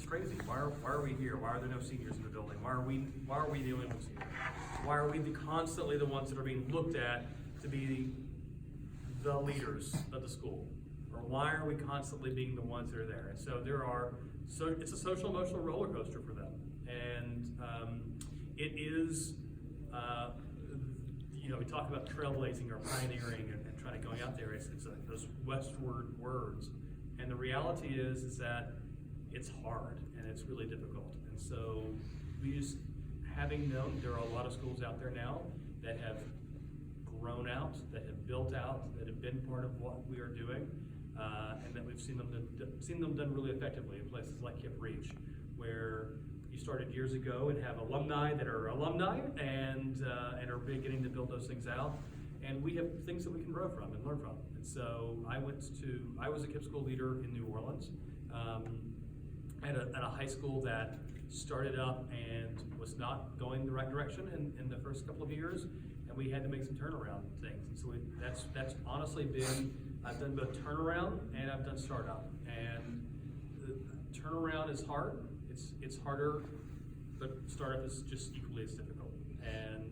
crazy. Why are we here? Why are there no seniors in the building? Why are we dealing with seniors? Why are we constantly the ones that are being looked at to be the leaders of the school? Or why are we constantly being the ones that are there? And so it's a social emotional roller coaster for them. And it is, we talk about trailblazing or pioneering and trying to going out there. It's those westward words. And the reality is that it's hard and it's really difficult. And so we just, having known there are a lot of schools out there now that have grown out, that have built out, that have been part of what we are doing, and that we've seen them done really effectively in places like CRCHS, where you started years ago and have alumni that are alumni and are beginning to build those things out. And we have things that we can grow from and learn from. And so I was a KIPP school leader in New Orleans at a high school that started up and was not going the right direction in the first couple of years, and we had to make some turnaround things. And so that's honestly been, I've done both turnaround and I've done startup. And the turnaround is hard. It's harder, but startup is just equally as difficult. And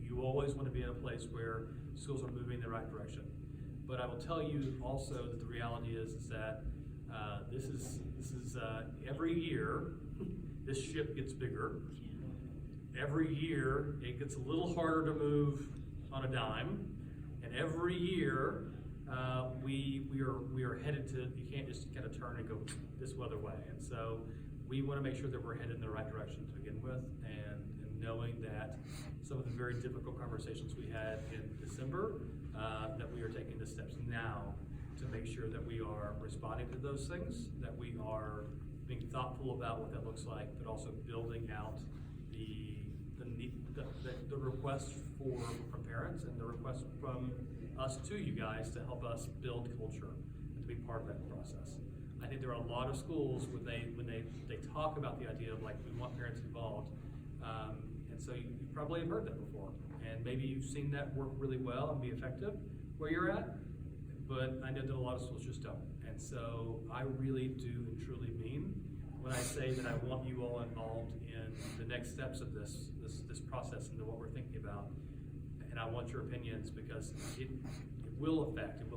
you always want to be in a place where schools are moving in the right direction. But I will tell you also that the reality is that this is every year this ship gets bigger. Every year it gets a little harder to move on a dime, and every year we are headed to, you can't just kind of turn and go this other way. And so we want to make sure that we're headed in the right direction to begin with, and knowing that some of the very difficult conversations we had in December, that we are taking the steps now to make sure that we are responding to those things, that we are being thoughtful about what that looks like, but also building out the request from parents and the request from us to you guys to help us build culture and to be part of that process. I think there are a lot of schools when they talk about the idea of like, we want parents involved, and so you probably have heard that before, and maybe you've seen that work really well and be effective where you're at, but I know that a lot of schools just don't. And so I really do and truly mean when I say that I want you all involved in the next steps of this process into what we're thinking about, and I want your opinions, because it will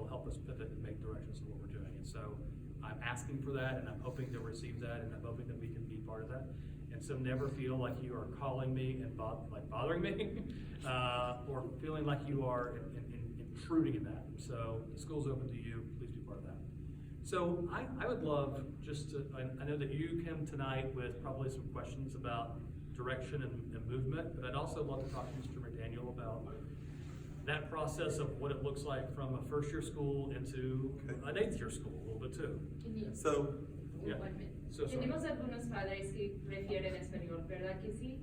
help us pivot and make directions of what we're doing. And so I'm asking for that, and I'm hoping to receive that, and I'm hoping that we can be part of that. And so never feel like you are calling me and bothering me, or feeling like you are intruding in that. So the school's open to you. Please be part of that. So I would love just to, I know that you came tonight with probably some questions about direction and movement, but I'd also love to talk to Mr. McDaniel about that process of what it looks like from a first-year school into an eighth-year school a little bit too. So, yeah. So sorry. Tenemos algunos padres que prefieren español, ¿verdad que sí?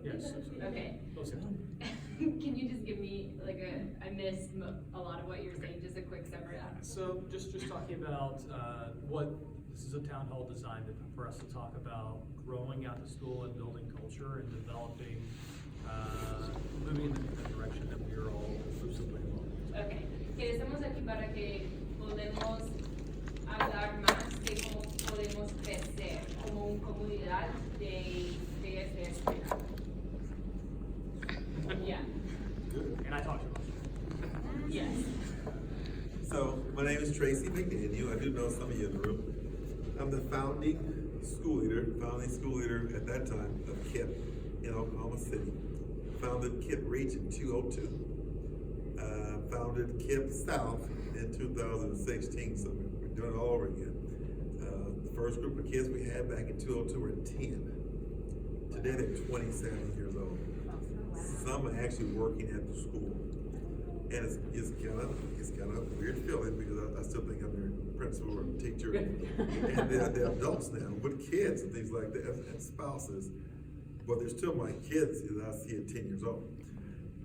Yes. Okay. Can you just give me I missed a lot of what you're saying, just a quick summary. So just talking about what, this is a town hall designed for us to talk about growing out the school and building culture and developing, moving in the direction that we are all exclusively involved. Okay. Que estamos aquí para que podemos hablar más de cómo podemos crecer como una comunidad de esta escuela. Yeah. good. And I talked to you. Yes. So, my name is Tracy McDaniel. I do know some of you in the room. I'm the founding school leader at that time of KIPP in Oklahoma City. Founded KIPP Reach in 2002. Founded KIPP South in 2016, so we're doing it all over again. The first group of kids we had back in 2002 were 10. Today they're 27 years old. Some are actually working at the school. And it's kind of a weird feeling, because I still think I'm their principal or teacher. And they're adults now with kids and things like that, and spouses. But they're still my kids as I see at 10 years old.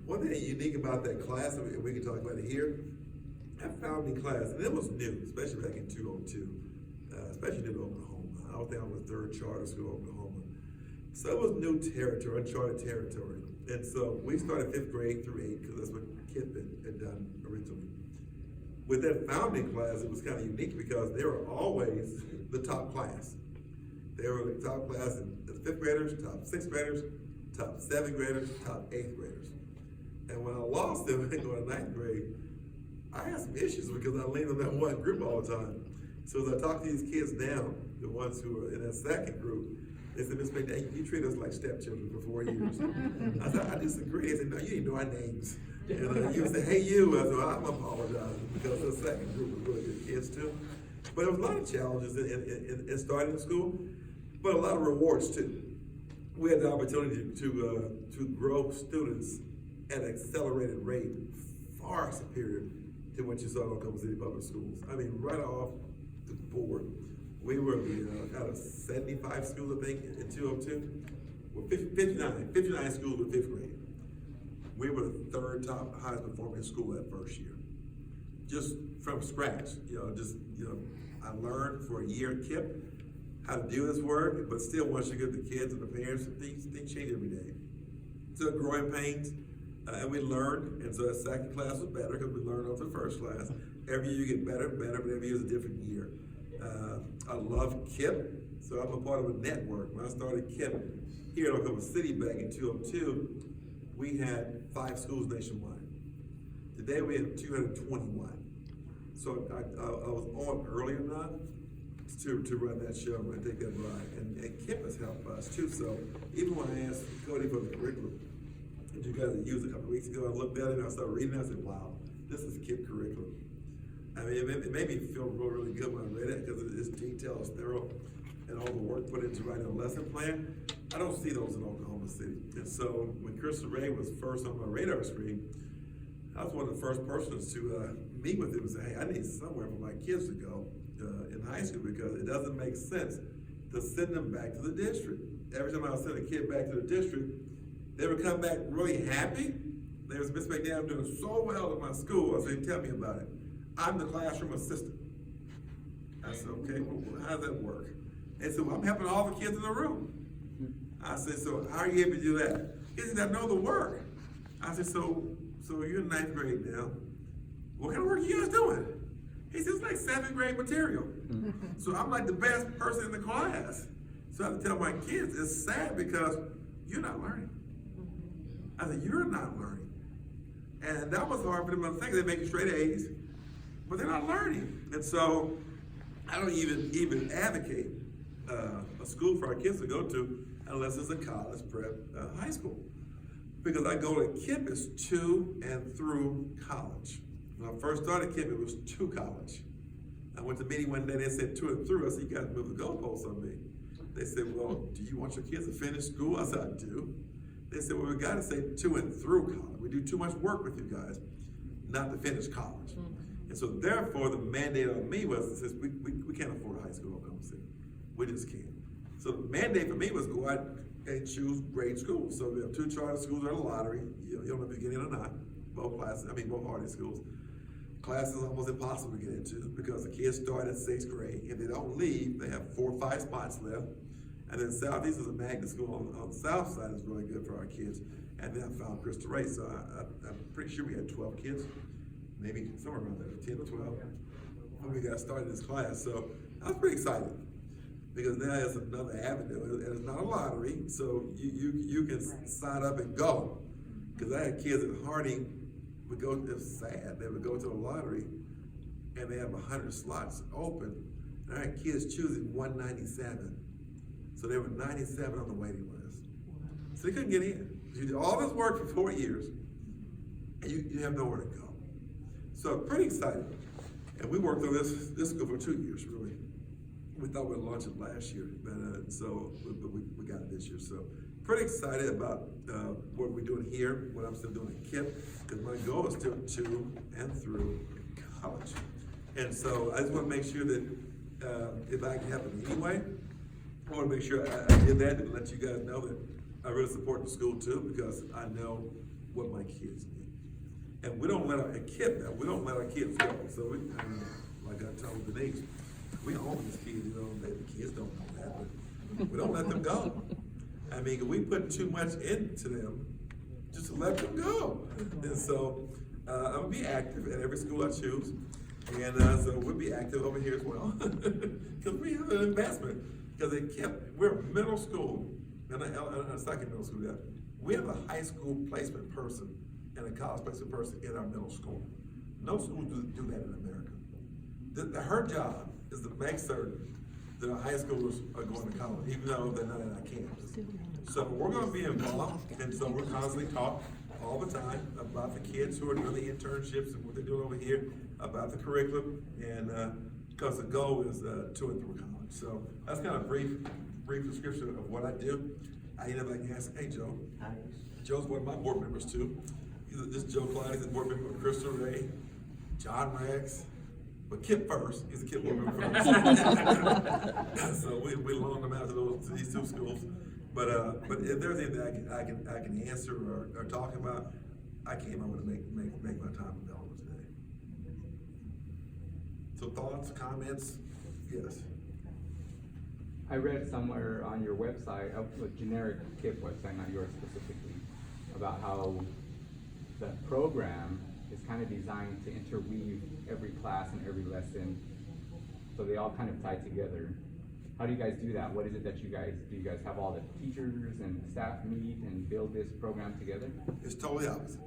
One thing unique about that class, and we can talk about it here, that founding class, and it was new, especially back in 2002, especially in Oklahoma. I was down with third charter school, Oklahoma. So it was new territory, uncharted territory. And so we started 5th grade through 8th, because that's what KIPP had done originally. with that founding class, it was kind of unique because they were always the top class. They were the top class in the 5th graders, top 6th graders, top 7th graders, top 8th graders. And when I lost them going to 9th grade, I had some issues because I leaned on that one group all the time. So as I talked to these kids down, the ones who were in that second group, they said, Ms. McDaniel, you treat us like stepchildren for 4 years. I said, I disagree. They said, no, you didn't know our names. And you would say, hey, you. I said, well, I'm apologizing because the second group was really good kids too. But there was a lot of challenges in starting school, but a lot of rewards too. We had the opportunity to grow students at an accelerated rate, far superior to what you saw in Oklahoma City Public Schools. I mean, right off the board. We were out of 75 schools, I think, in 2002. Well, 59 schools were 5th grade. We were the 3rd top highest performing school that first year. Just from scratch, I learned for a year at KIPP how to do this work, but still once you get the kids and the parents, things change every day. So growing pains, and we learned, and so the second class was better because we learned off the first class. Every year you get better and better, but every year is a different year. I love KIPP, so I'm a part of a network. When I started KIPP here in Oklahoma City back in 2002, we had 5 schools nationwide. Today we have 221. So I was on early enough to run that show and take that ride. And KIPP has helped us too. So even when I asked Cody for the curriculum, that you guys had used a couple of weeks ago, I looked at it and I started reading it, I said, wow, this is KIPP curriculum. I mean, it made me feel really good when I read it because it's detailed, it's thorough, and all the work put into writing a lesson plan. I don't see those in Oklahoma City. And so when Crystal Ray was first on my radar screen, I was one of the first persons to meet with him and say, hey, I need somewhere for my kids to go in high school because it doesn't make sense to send them back to the district. Every time I would send a kid back to the district, they would come back really happy. They was, Miss McDaniel, I'm doing so well at my school. I said, tell me about it. I'm the classroom assistant. I said, okay, well, how does that work? And so I'm helping all the kids in the room. I said, so how are you able to do that? He said, I know the work. I said, so you're in 9th grade now. What kind of work are you guys doing? He said, it's like 7th grade material. So I'm like the best person in the class. So I have to tell my kids, it's sad because you're not learning. I said, you're not learning. And that was hard for them to think. They make straight A's, but they're not learning. And so I don't even advocate a school for our kids to go to unless it's a college prep high school. Because I go to KIPP is to and through college. When I first started KIPP, it was to college. I went to a meeting one day, they said to and through. I said, you guys move the goalposts on me. They said, well, do you want your kids to finish school? I said, I do. They said, well, we gotta say to and through college. We do too much work with you guys not to finish college. And so therefore, the mandate on me was, since we can't afford a high school in Oklahoma City. We just can't. So the mandate for me was go out and choose great schools. So we have 2 charter schools are in a lottery. You don't know if you get in or not. Both Hardy schools. Classes are almost impossible to get into because the kids start at 6th grade. If they don't leave, they have 4 or 5 spots left. And then Southeast is a magnet school on the south side is really good for our kids. And then I found Crystal Ray, so I'm pretty sure we had 12 kids, maybe somewhere around there, 10 or 12, when we got started this class. So I was pretty excited because now it's another avenue, and it's not a lottery, so you can sign up and go. Because I had kids at Harding would go, it's sad, they would go to a lottery and they have 100 slots open, and I had kids choosing 197. So there were 97 on the waiting list. So they couldn't get in. You did all this work for 4 years, and you have nowhere to go. So pretty excited. And we worked on this school for 2 years, really. We thought we'd launch it last year, but we got it this year. So pretty excited about what we're doing here, what I'm still doing at KIPP, because my goal is still to and through college. And so I just want to make sure that if I can help in any way, I want to make sure I did that and let you guys know that I really support the school too, because I know what my kids need. And we don't let our kids go. So like I told Denise, we own these kids, the kids don't know that, but we don't let them go. I mean, we put too much into them just to let them go. And so I'm gonna be active at every school I choose. And so we'll be active over here as well, because we have an investment. Because we're a middle school, and a second middle school. Yeah. We have a high school placement person and a college placement person in our middle school. No schools do that in America. Her job is to make certain that our high schoolers are going to college, even though they're not in our campus. So we're going to be involved, and so we're constantly talking all the time about the kids who are doing the internships and what they're doing over here, about the curriculum, and because the goal is to and through college. So that's kind of a brief description of what I do. I end up like ask, hey Joe. Hi. Joe's one of my board members too. This Joe Clyde is a board member of Crystal Ray, John Rex, but Kip first. He's a Kip board member first. So we loaned them out to these two schools. But if there's anything that I can answer or talk about, I came over to make my time available today. So thoughts, comments? Yes. I read somewhere on your website, a generic KIP website, not yours specifically, about how the program is kind of designed to interweave every class and every lesson, so they all kind of tie together. How do you guys do that? What is it that you guys do? You guys have all the teachers and staff meet and build this program together? It's totally opposite.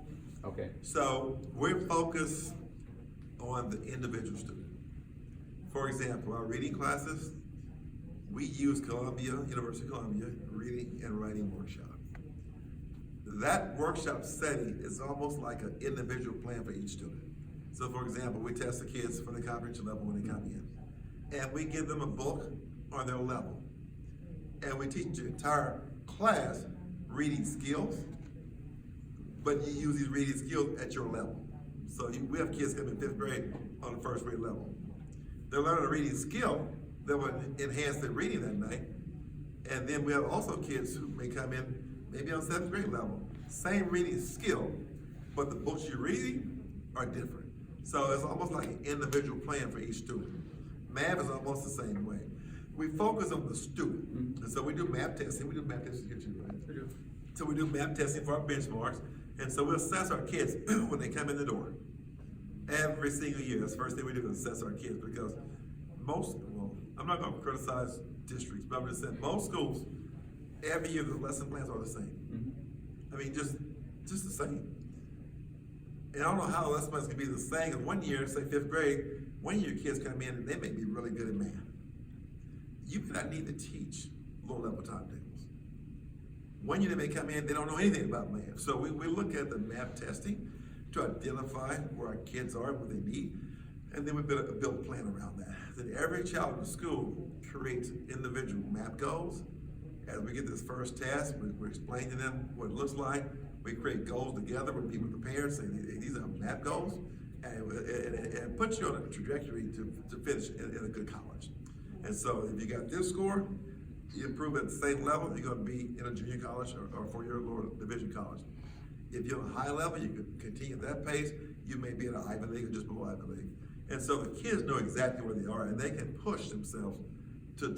Okay. So we're focused on the individual student. For example, our reading classes, we use University of Columbia reading and writing workshop. That workshop setting is almost like an individual plan for each student. So for example, we test the kids for the comprehension level when they come in. And we give them a book on their level. And we teach the entire class reading skills, but you use these reading skills at your level. So we have kids come in 5th grade on the 1st grade level. They're learning a reading skill that will enhance their reading that night. And then we have also kids who may come in maybe on 7th grade level. Same reading skill, but the books you're reading are different. So it's almost like an individual plan for each student. Math is almost the same way. We focus on the student. And so we do math testing. We do math testing here too, right? We do. So we do math testing for our benchmarks. And so we assess our kids when they come in the door. Every single year. That's the first thing we do is assess our kids, because I'm not gonna criticize districts, but I'm just saying most schools, every year the lesson plans are the same. I mean, just the same. And I don't know how the lesson plans can be the same. And one year, say 5th grade, one year kids come in and they may be really good at math. You may not need to teach low level timetables. One year they may come in, they don't know anything about math. So we look at the math testing to identify where our kids are, what they need, and then we build a plan around that. Then every child in the school creates individual math goals. As we get this first test, we explain to them what it looks like. We create goals together with people prepared, saying these are math goals, and put you on a trajectory to finish in a good college. And so if you got this score, you improve at the same level, you're gonna be in a junior college or four-year lower division college. If you're on a high level, you can continue at that pace. You may be at an Ivy League or just below Ivy League. And so the kids know exactly where they are, and they can push themselves to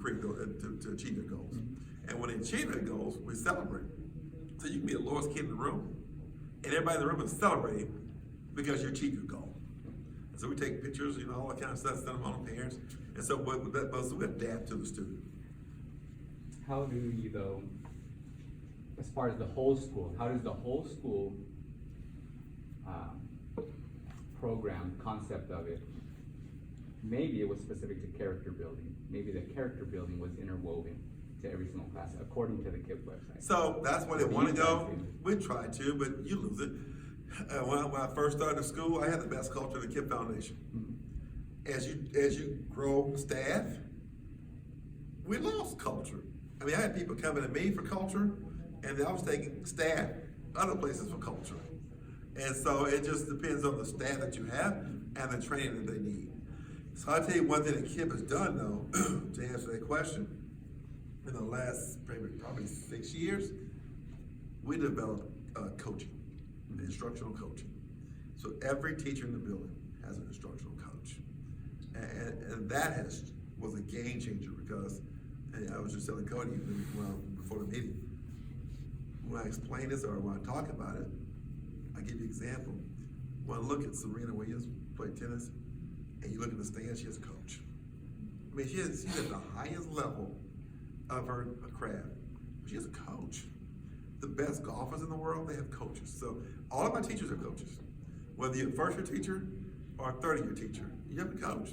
create to achieve their goals. And when they achieve their goals, we celebrate. So you can be the lowest kid in the room, and everybody in the room is celebrating because you achieved your goal. And so we take pictures, all that kind of stuff, send them on to parents. And so we adapt to the student. How do you, though, as far as the whole school, how does the whole school program, concept of it, maybe it was specific to character building. Maybe the character building was interwoven to every single class, according to the KIP website. So that's where they want to go. We try to, but you lose it. When I first started school, I had the best culture in the KIP Foundation. As you grow staff, we lost culture. I mean, I had people coming to me for culture, and I was taking staff other places for culture. And so it just depends on the staff that you have and the training that they need. So I'll tell you one thing that KIP has done, though, to answer that question. In the last probably 6 years, we developed coaching, instructional coaching. So every teacher in the building has an instructional coach. And that was a game changer, because I was just telling Cody before the meeting, when I explain this or when I talk about it, I give you an example. When I look at Serena Williams play tennis, and you look at the stands, she has a coach. I mean, she's at the highest level of her craft. She has a coach. The best golfers in the world, they have coaches. So all of my teachers are coaches. Whether you're a first-year teacher or a 30-year teacher, you have a coach.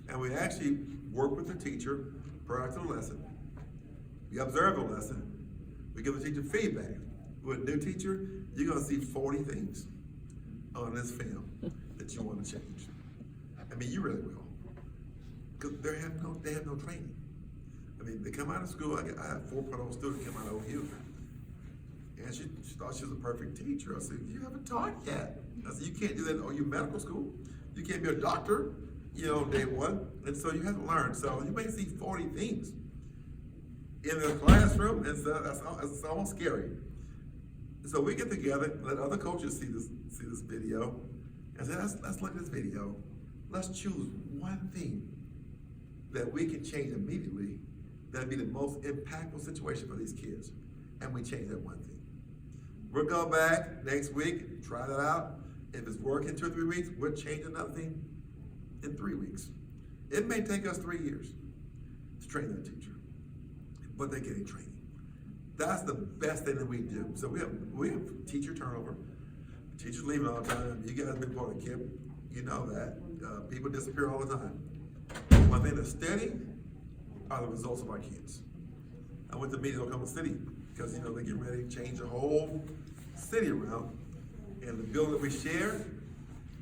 And we actually work with the teacher prior to the lesson. We observe the lesson. We give the teacher feedback. With a new teacher, you're gonna see 40 things on this film that you wanna change. I mean, you really will. Because they have no training. I mean, they come out of school, I have 4.0 students come out of OU. And she thought she was a perfect teacher. I said, you haven't taught yet. I said, you can't do that in OU medical school. You can't be a doctor, day one. And so you have to learn. So you may see 40 things in the classroom, and so it's almost scary. So we get together, let other coaches see this video, and say, let's look at this video. Let's choose one thing that we can change immediately that'd be the most impactful situation for these kids. And we change that one thing. We'll go back next week, try that out. If it's working 2 or 3 weeks, we'll change another thing in 3 weeks. It may take us 3 years to train that teacher, but they're getting training. That's the best thing that we do. So we have teacher turnover. Teachers leaving all the time. You guys have been part of KIP, you know that. People disappear all the time. One thing that's steady are the results of our kids. I went to meet in Oklahoma City because they're getting ready to change the whole city around. And the building that we share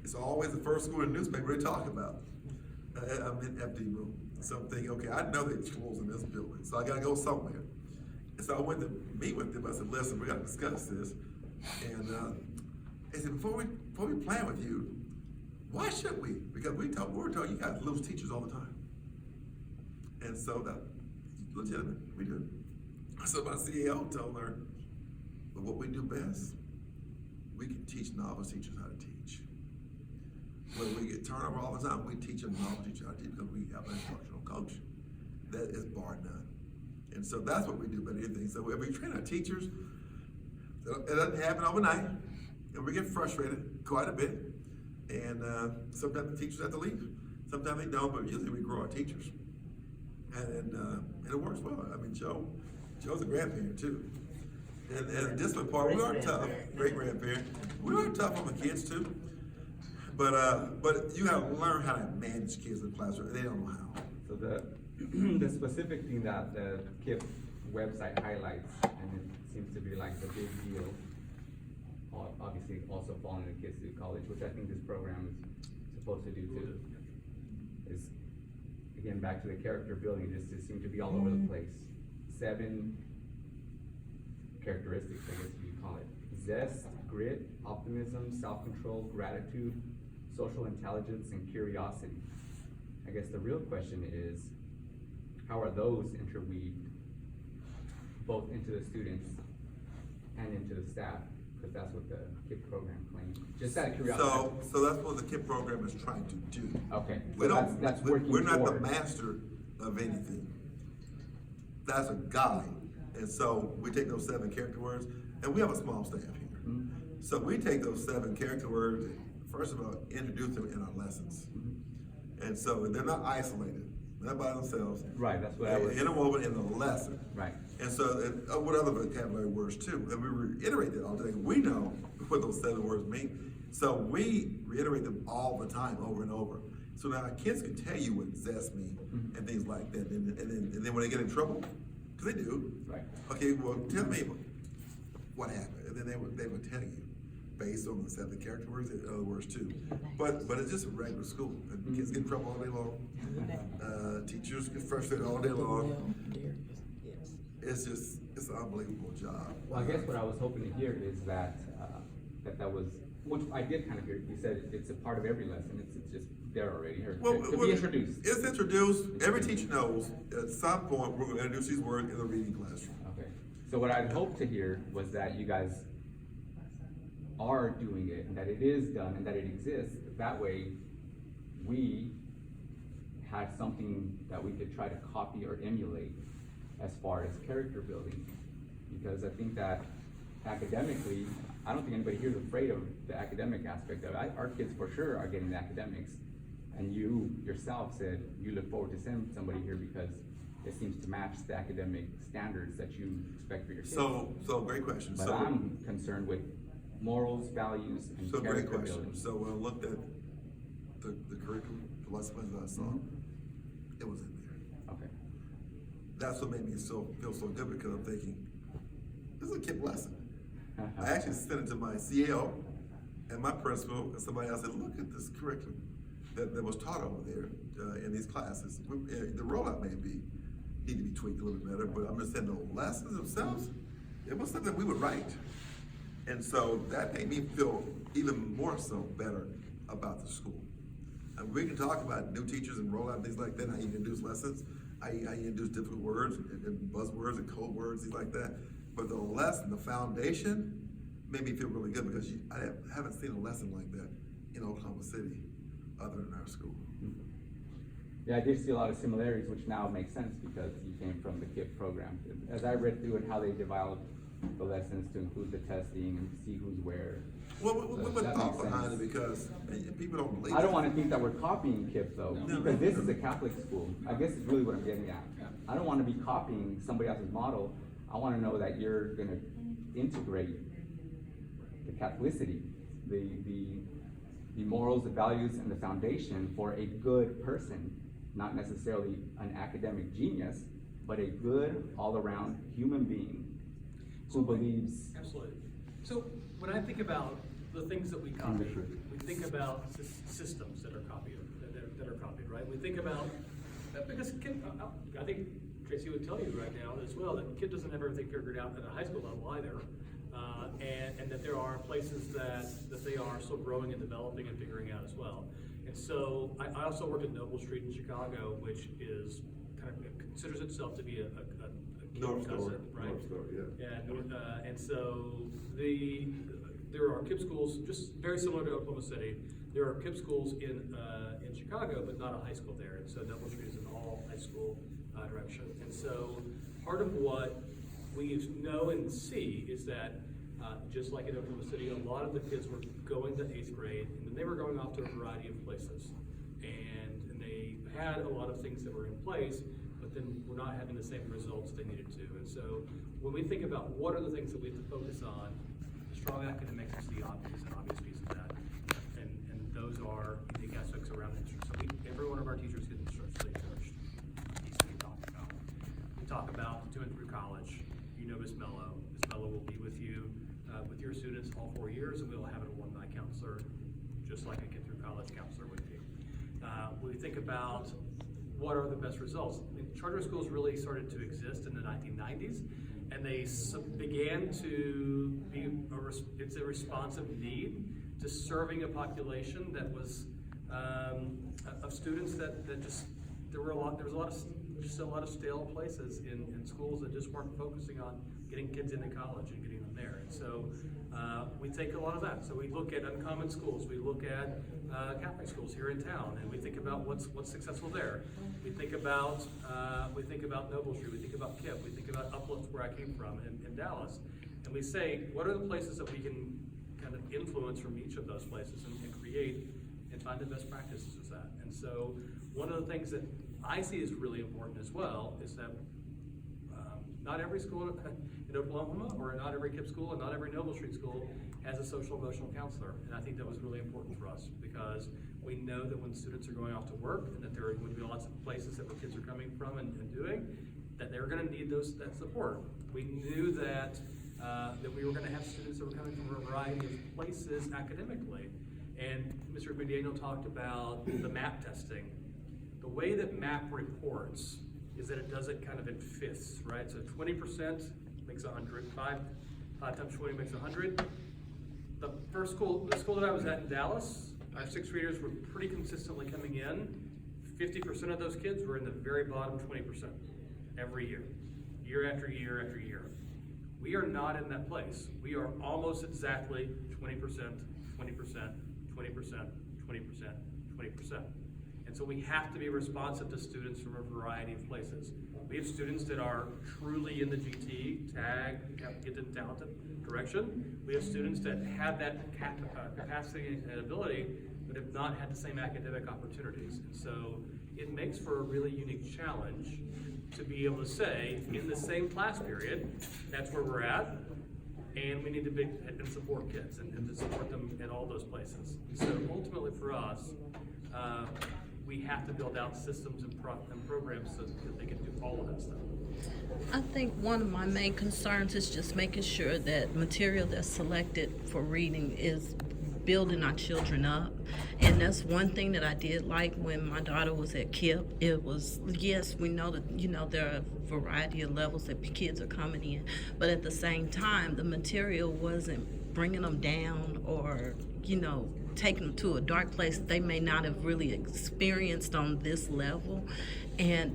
is always the first school in the newspaper they talk about. I'm in empty room. So I'm thinking, okay, I know they're closing this building, so I gotta go somewhere. And so I went to meet with them. I said, listen, we gotta discuss this. And they said, before we plan with you, why should we? Because we were told you guys lose teachers all the time. And so that legitimate, we do. So my CEO told her, but what we do best, we can teach novice teachers how to teach. When we get turnover all the time, we teach a novice teacher how to teach because we have an instructional coach. That is bar none. And so that's what we do better than anything. So when we train our teachers, it doesn't happen overnight, and we get frustrated quite a bit. And sometimes the teachers have to leave. Sometimes they don't, but usually we grow our teachers. And it works well. I mean, Joe's a grandparent too. And the discipline part, we are tough, great grandparent. We are tough on the kids too. But you gotta learn how to manage kids in the classroom, and they don't know how. So the specific thing that the KIP website highlights, and it seems to be like the big deal, obviously also following the kids through college, which I think this program is supposed to do too, is again back to the character building. Just seem to be all over the place. 7 characteristics, I guess you could call it: zest, grit, optimism, self-control, gratitude, social intelligence, and curiosity. I guess the real question is, how are those interweaved both into the students and into the staff? Because that's what the KIP program claims. Just out of curiosity. So that's what the KIP program is trying to do. Okay. We So don't, that's working we're not the towards. master of anything. That's a guide. And so we take those 7 character words, and we have a small staff here. Mhm. So we take those 7 character words and, first of all, introduce them in our lessons. And so they're not isolated, they're not by themselves. Right, that's what I was. They're interwoven in the lesson. Right. And so, what other vocabulary words too? And we reiterate that all the time. We know what those 7 words mean. So we reiterate them all the time, over and over. So now our kids can tell you what zest means and things like that. And then when they get in trouble, because they do. Right. Okay, well, tell me what happened. And then they would tell you based on the 7 character words and other words too. But it's just a regular school. And kids get in trouble all day long. Teachers get frustrated all day long. It's an unbelievable job. Well, I guess what I was hoping to hear is that that was, which I did kind of hear. You said it's a part of every lesson. It's just there already. Or to be introduced. It's introduced. Every teacher knows at some point we're going to introduce these words in the reading classroom. Okay. So what I'd hoped to hear was that you guys are doing it, and that it is done, and that it exists. That way, we had something that we could try to copy or emulate as far as character building. Because I think that academically, I don't think anybody here is afraid of the academic aspect of it. Our kids for sure are getting the academics. And you yourself said you look forward to sending somebody here because it seems to match the academic standards that you expect for your kids. So great question. But So, I'm concerned with morals, values, and so great character question. building. So when I looked at the curriculum, the lesson plans that I saw, it was in there. Okay. That's what made me feel so good, because I'm thinking, this is a KIPP lesson. I actually sent it to my CAO and my principal, and somebody else said, look at this curriculum that was taught over there in these classes. The rollout need to be tweaked a little bit better, but I'm just saying the lessons themselves, it was something we would write. And so that made me feel even more so better about the school. And we can talk about new teachers and rollout, things like that, how you introduce lessons, how you introduce different words and buzzwords and code words, things like that. But the lesson, the foundation, made me feel really good, because I haven't seen a lesson like that in Oklahoma City other than our school. Yeah, I did see a lot of similarities, which now makes sense because you came from the KIPP program. As I read through it, how they developed the lessons to include the testing and see who's where. Well, we So put that thought makes behind it sense. because people don't believe I don't it. want to think that we're copying KIPP though, No. because this is a Catholic school. I guess it's really what I'm getting at. I don't want to be copying somebody else's model. I want to know that you're going to integrate the Catholicity, the morals, the values, and the foundation for a good person, not necessarily an academic genius, but a good all-around human being who believes. Absolutely. So when I think about the things that we copy, we think about systems that are copied, right? We think about, because I think Tracy would tell you right now as well, that the kid doesn't have everything figured out at a high school level either. And that there are places that they are still growing and developing and figuring out as well. And so I also worked at Noble Street in Chicago, which is kind of considers itself to be a North KIPP Star, cousin, right? North Star, yeah. And so there are KIPP schools just very similar to Oklahoma City. There are KIPP schools in Chicago, but not a high school there. And so Noble Street is an all high school direction. And so part of what we know and see is that just like in Oklahoma City, a lot of the kids were going to 8th grade, and then they were going off to a variety of places. And they had a lot of things that were in place, but then we're not having the same results they needed to. And so when we think about what are the things that we have to focus on, strong academics is the obvious piece of that. And those are unique aspects around it. So every one of our teachers get structurally coached. We talk about doing through college. You know Miss Mello. Miss Mello will be with you, with your students all 4 years, and we'll have an alumni counselor, just like a Get Through College counselor would be. We think about what are the best results. Charter schools really started to exist in the 1990s, and they began to be it's a responsive need to serving a population that was of students that just there was a lot of stale places in schools that just weren't focusing on getting kids into college and getting them there. And so we take a lot of that. So we look at uncommon schools, we look at Catholic schools here in town, and we think about what's successful there. We think about Noble Street, we think about KIPP, we think about Uplift, where I came from in Dallas, and we say, what are the places that we can kind of influence from each of those places and create and find the best practices with that. And so one of the things that I see is really important as well is that not every school in Oklahoma, or not every KIPP school, and not every Noble Street school has a social emotional counselor. And I think that was really important for us, because we know that when students are going off to work, and that there are going to be lots of places that where kids are coming from and doing, that they're going to need that support. We knew that we were going to have students that were coming from a variety of places academically. And Mr. McDaniel talked about the MAP testing. The way that MAP reports is that it does it kind of in fifths, right? So 20% makes 100, 5 times 20 makes 100. The school that I was at in Dallas, our 6th graders were pretty consistently coming in. 50% of those kids were in the very bottom 20% every year after year after year. We are not in that place. We are almost exactly 20%, 20%, 20%, 20%, 20%. And so we have to be responsive to students from a variety of places. We have students that are truly in the GT, tag, gifted, talented direction. We have students that have that capacity and ability but have not had the same academic opportunities. And so it makes for a really unique challenge to be able to say, in the same class period, that's where we're at, and we need to be and support kids and to support them in all those places. And so ultimately for us, we have to build out systems and programs so that they can do all of that stuff. I think one of my main concerns is just making sure that material that's selected for reading is building our children up. And that's one thing that I did like when my daughter was at KIPP. It was, yes, we know that, there are a variety of levels that kids are coming in, but at the same time, the material wasn't bringing them down or, taking them to a dark place they may not have really experienced on this level.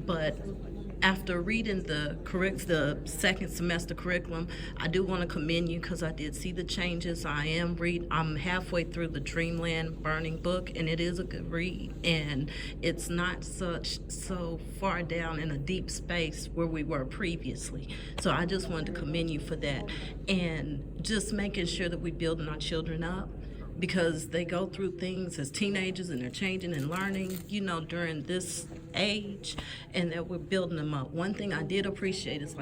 But after reading the second semester curriculum, I do want to commend you because I did see the changes. I'm halfway through the Dreamland Burning book, and it is a good read. And it's not so far down in a deep space where we were previously. So I just wanted to commend you for that. And just making sure that we're building our children up, because they go through things as teenagers and they're changing and learning, during this age, and that we're building them up. One thing I did appreciate is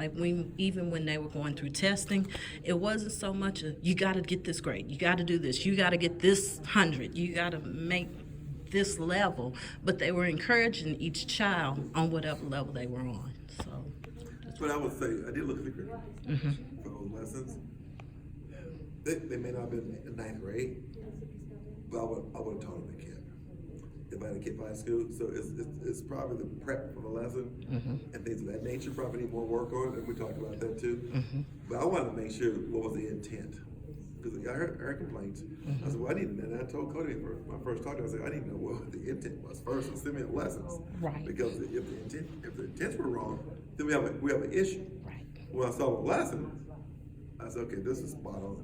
even when they were going through testing, it wasn't so much you got to get this grade, you got to do this, you got to get this 100, you got to make this level, but they were encouraging each child on whatever level they were on. So, But I would say, I did look at the curriculum for those lessons. They may not have been in ninth grade, but I would have taught them at KIPP. If I had a KIPP high school, so it's probably the prep for the lesson and things of that nature. Probably need more work on it, and we talked about that too. But I wanted to make sure what was the intent, because I heard complaints. I said, well, I need to know. And I told Cody when I first talked to him, I said, I need to know what the intent was first, and send me the lessons. Right. Because if the intents were wrong, then we have an issue. right. When I saw the lesson, I said, okay, this is spot on.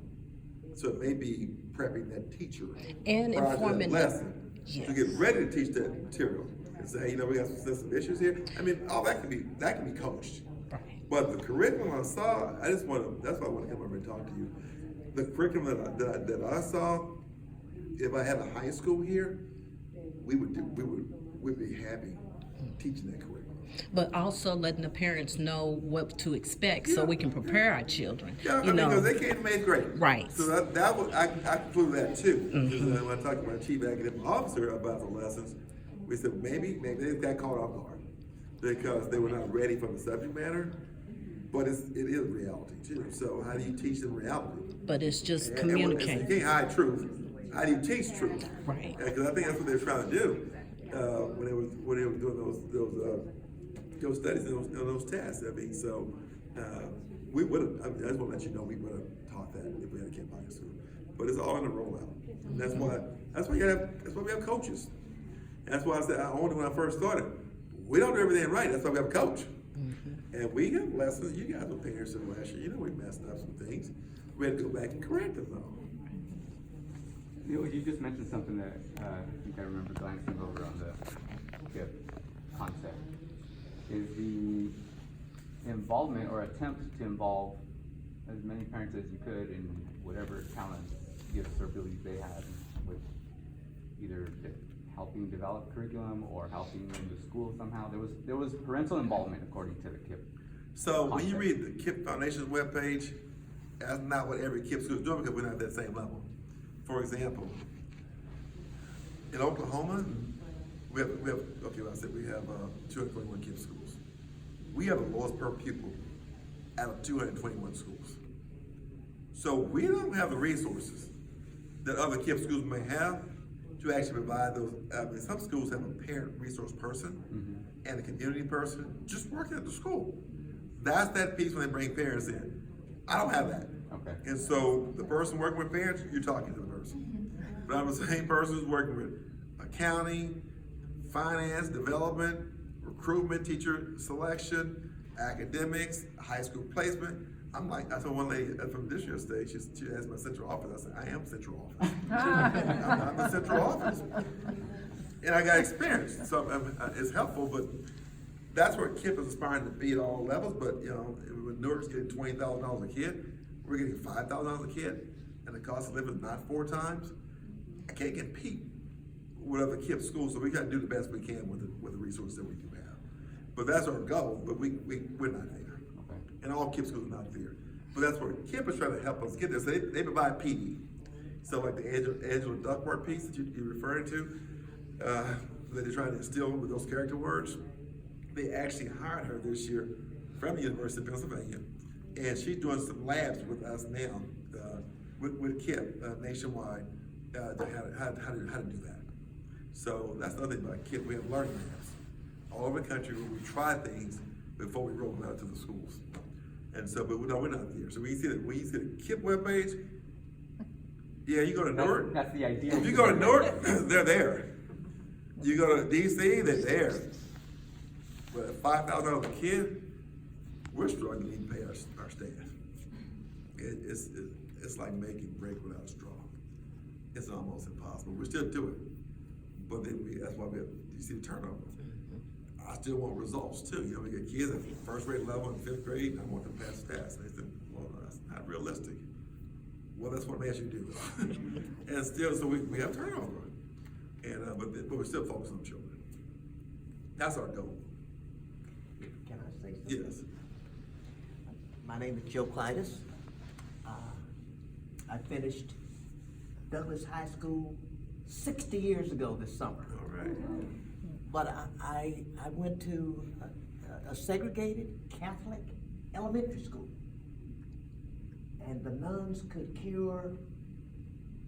So it may be prepping that teacher And prior to informing that them. lesson Yes. to get ready to teach that material and say, hey, we got some issues here. I mean, all that can be coached. Right. But the curriculum I saw, that's why I want to come over and talk to you. The curriculum that I saw, if I had a high school here, we'd be happy teaching that curriculum. But also letting the parents know what to expect so we can prepare our children. Yeah, because they came to 8th grade. Right. So that was, I concluded that too. Because when I talked to my chief academic officer about the lessons, we said maybe they got caught off guard because they were not ready for the subject matter. But it is reality too. So how do you teach them reality? But it's just And communicating. you can't hide truth. How do you teach truth? Right. Because I think that's what they were trying to do when they were doing those studies and those tests. I mean, so we would have. I just want to let you know we would have taught that if we had a KIPP high school. But it's all in the rollout. And that's why we have coaches. And that's why I said I owned it when I first started. We don't do everything right. That's why we have a coach. And we have lessons. You guys were parents in last year. We messed up some things. We had to go back and correct them though. You just mentioned something that I think I remember glancing over on the KIPP concept. Is the involvement or attempt to involve as many parents as you could in whatever talents, gifts, or abilities they had with either helping develop curriculum or helping in the school somehow. There was parental involvement according to the KIPP. So when you read the KIPP Foundation's webpage, that's not what every KIPP school is doing because we're not at that same level. For example, in Oklahoma, we have 221 KIPP schools. We have the lowest per pupil out of 221 schools. So we don't have the resources that other KIPP schools may have to actually provide those. I mean, some schools have a parent resource person and a community person just working at the school. That's that piece when they bring parents in. I don't have that. Okay. And so the person working with parents, you're talking to the person. But I'm the same person who's working with accounting, finance, development, recruitment, teacher selection, academics, high school placement. I told one lady from this year's stage, she asked my central office. I said, I am central office. I'm the central office. And I got experience, so it's helpful, but that's where KIPP is aspiring to be at all levels. But when Newark's getting $20,000 a kid, we're getting $5,000 a kid, and the cost of living is not 4 times. I can't compete with other KIPP schools, so we gotta do the best we can with the resources that we do have. But that's our goal, but we're not there. Okay. And all KIPP schools are not there. But that's where KIPP is trying to help us get this. They provide PD. So like the Angela Duckworth piece that you're referring to, that they're trying to instill with those character words, they actually hired her this year from the University of Pennsylvania. And she's doing some labs with us now, with KIPP nationwide, how to do that. So that's the other thing about KIPP. We have learning labs all over the country where we try things before we roll them out to the schools. And so, but no, we're not there. So when you see the KIPP webpage, yeah, you go to Newark. That's the idea. If you go to Newark, they're there. You go to DC, they're there. But $5,000 a kid, we're struggling to pay our staff. It's like making bread without a straw. It's almost impossible. We still do it, but then that's why you see the turnover. I still want results too. You know, we get kids at first grade level and fifth grade, and I want them to pass the test. And they said, well, that's not realistic. Well, that's what they ask you to do. And still, so we have turnover. And but we're still focused on children. That's our goal. Can I say something? Yes. My name is Joe Clytus. I finished Douglas High School 60 years ago this summer. All right. But I went to a segregated Catholic elementary school. And the nuns could cure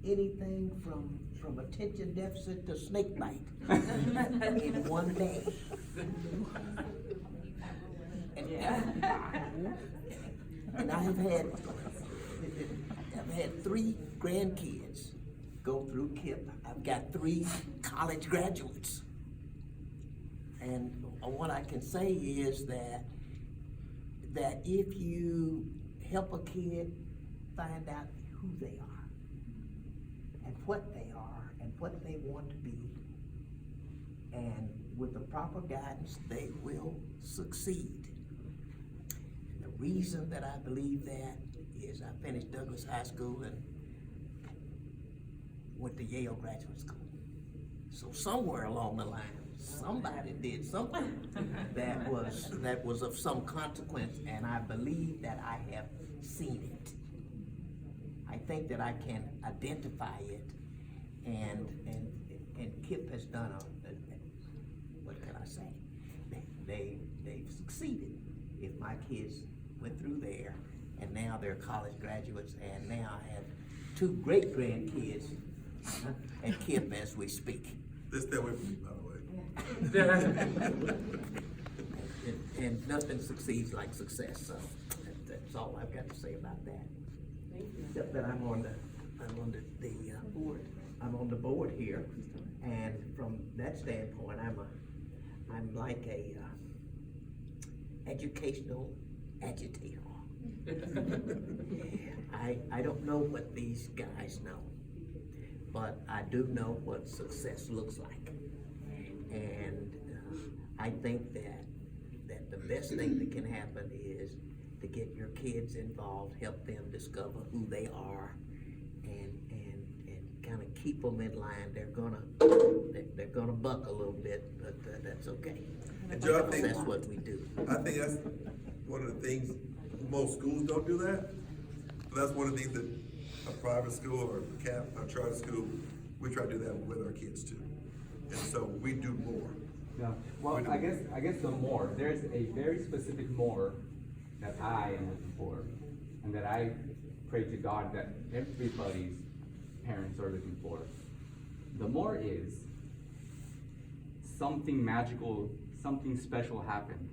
anything from attention deficit to snake bite in one day. And I have had 3 grandkids go through KIPP. I've got 3 college graduates. And what I can say is that if you help a kid find out who they are and what they are and what they want to be, and with the proper guidance, they will succeed. And the reason that I believe that is I finished Douglas High School and went to Yale Graduate School. So somewhere along the line, somebody did something that was of some consequence, and I believe that I have seen it. I think that I can identify it, and KIPP has done what can I say? They've succeeded. If my kids went through there, and now they're college graduates, and now I have 2 great grandkids at KIPP as we speak. Let's stay away from me, by the way. And nothing succeeds like success, so that's all I've got to say about that. Except that I'm on the board here, and from that standpoint, I'm like a educational agitator. I don't know what these guys know, but I do know what success looks like. And I think that the best thing that can happen is to get your kids involved, help them discover who they are, and kind of keep them in line. They're gonna buck a little bit, but that's okay. And Joe, I think that's what we do. I think that's one of the things, most schools don't do that. But that's one of the things that a private school or a charter school, we try to do that with our kids too. And so we do more. Yeah. Well, I guess the more, there's a very specific more that I am looking for, and that I pray to God that everybody's parents are looking for. The more is something magical, something special happened.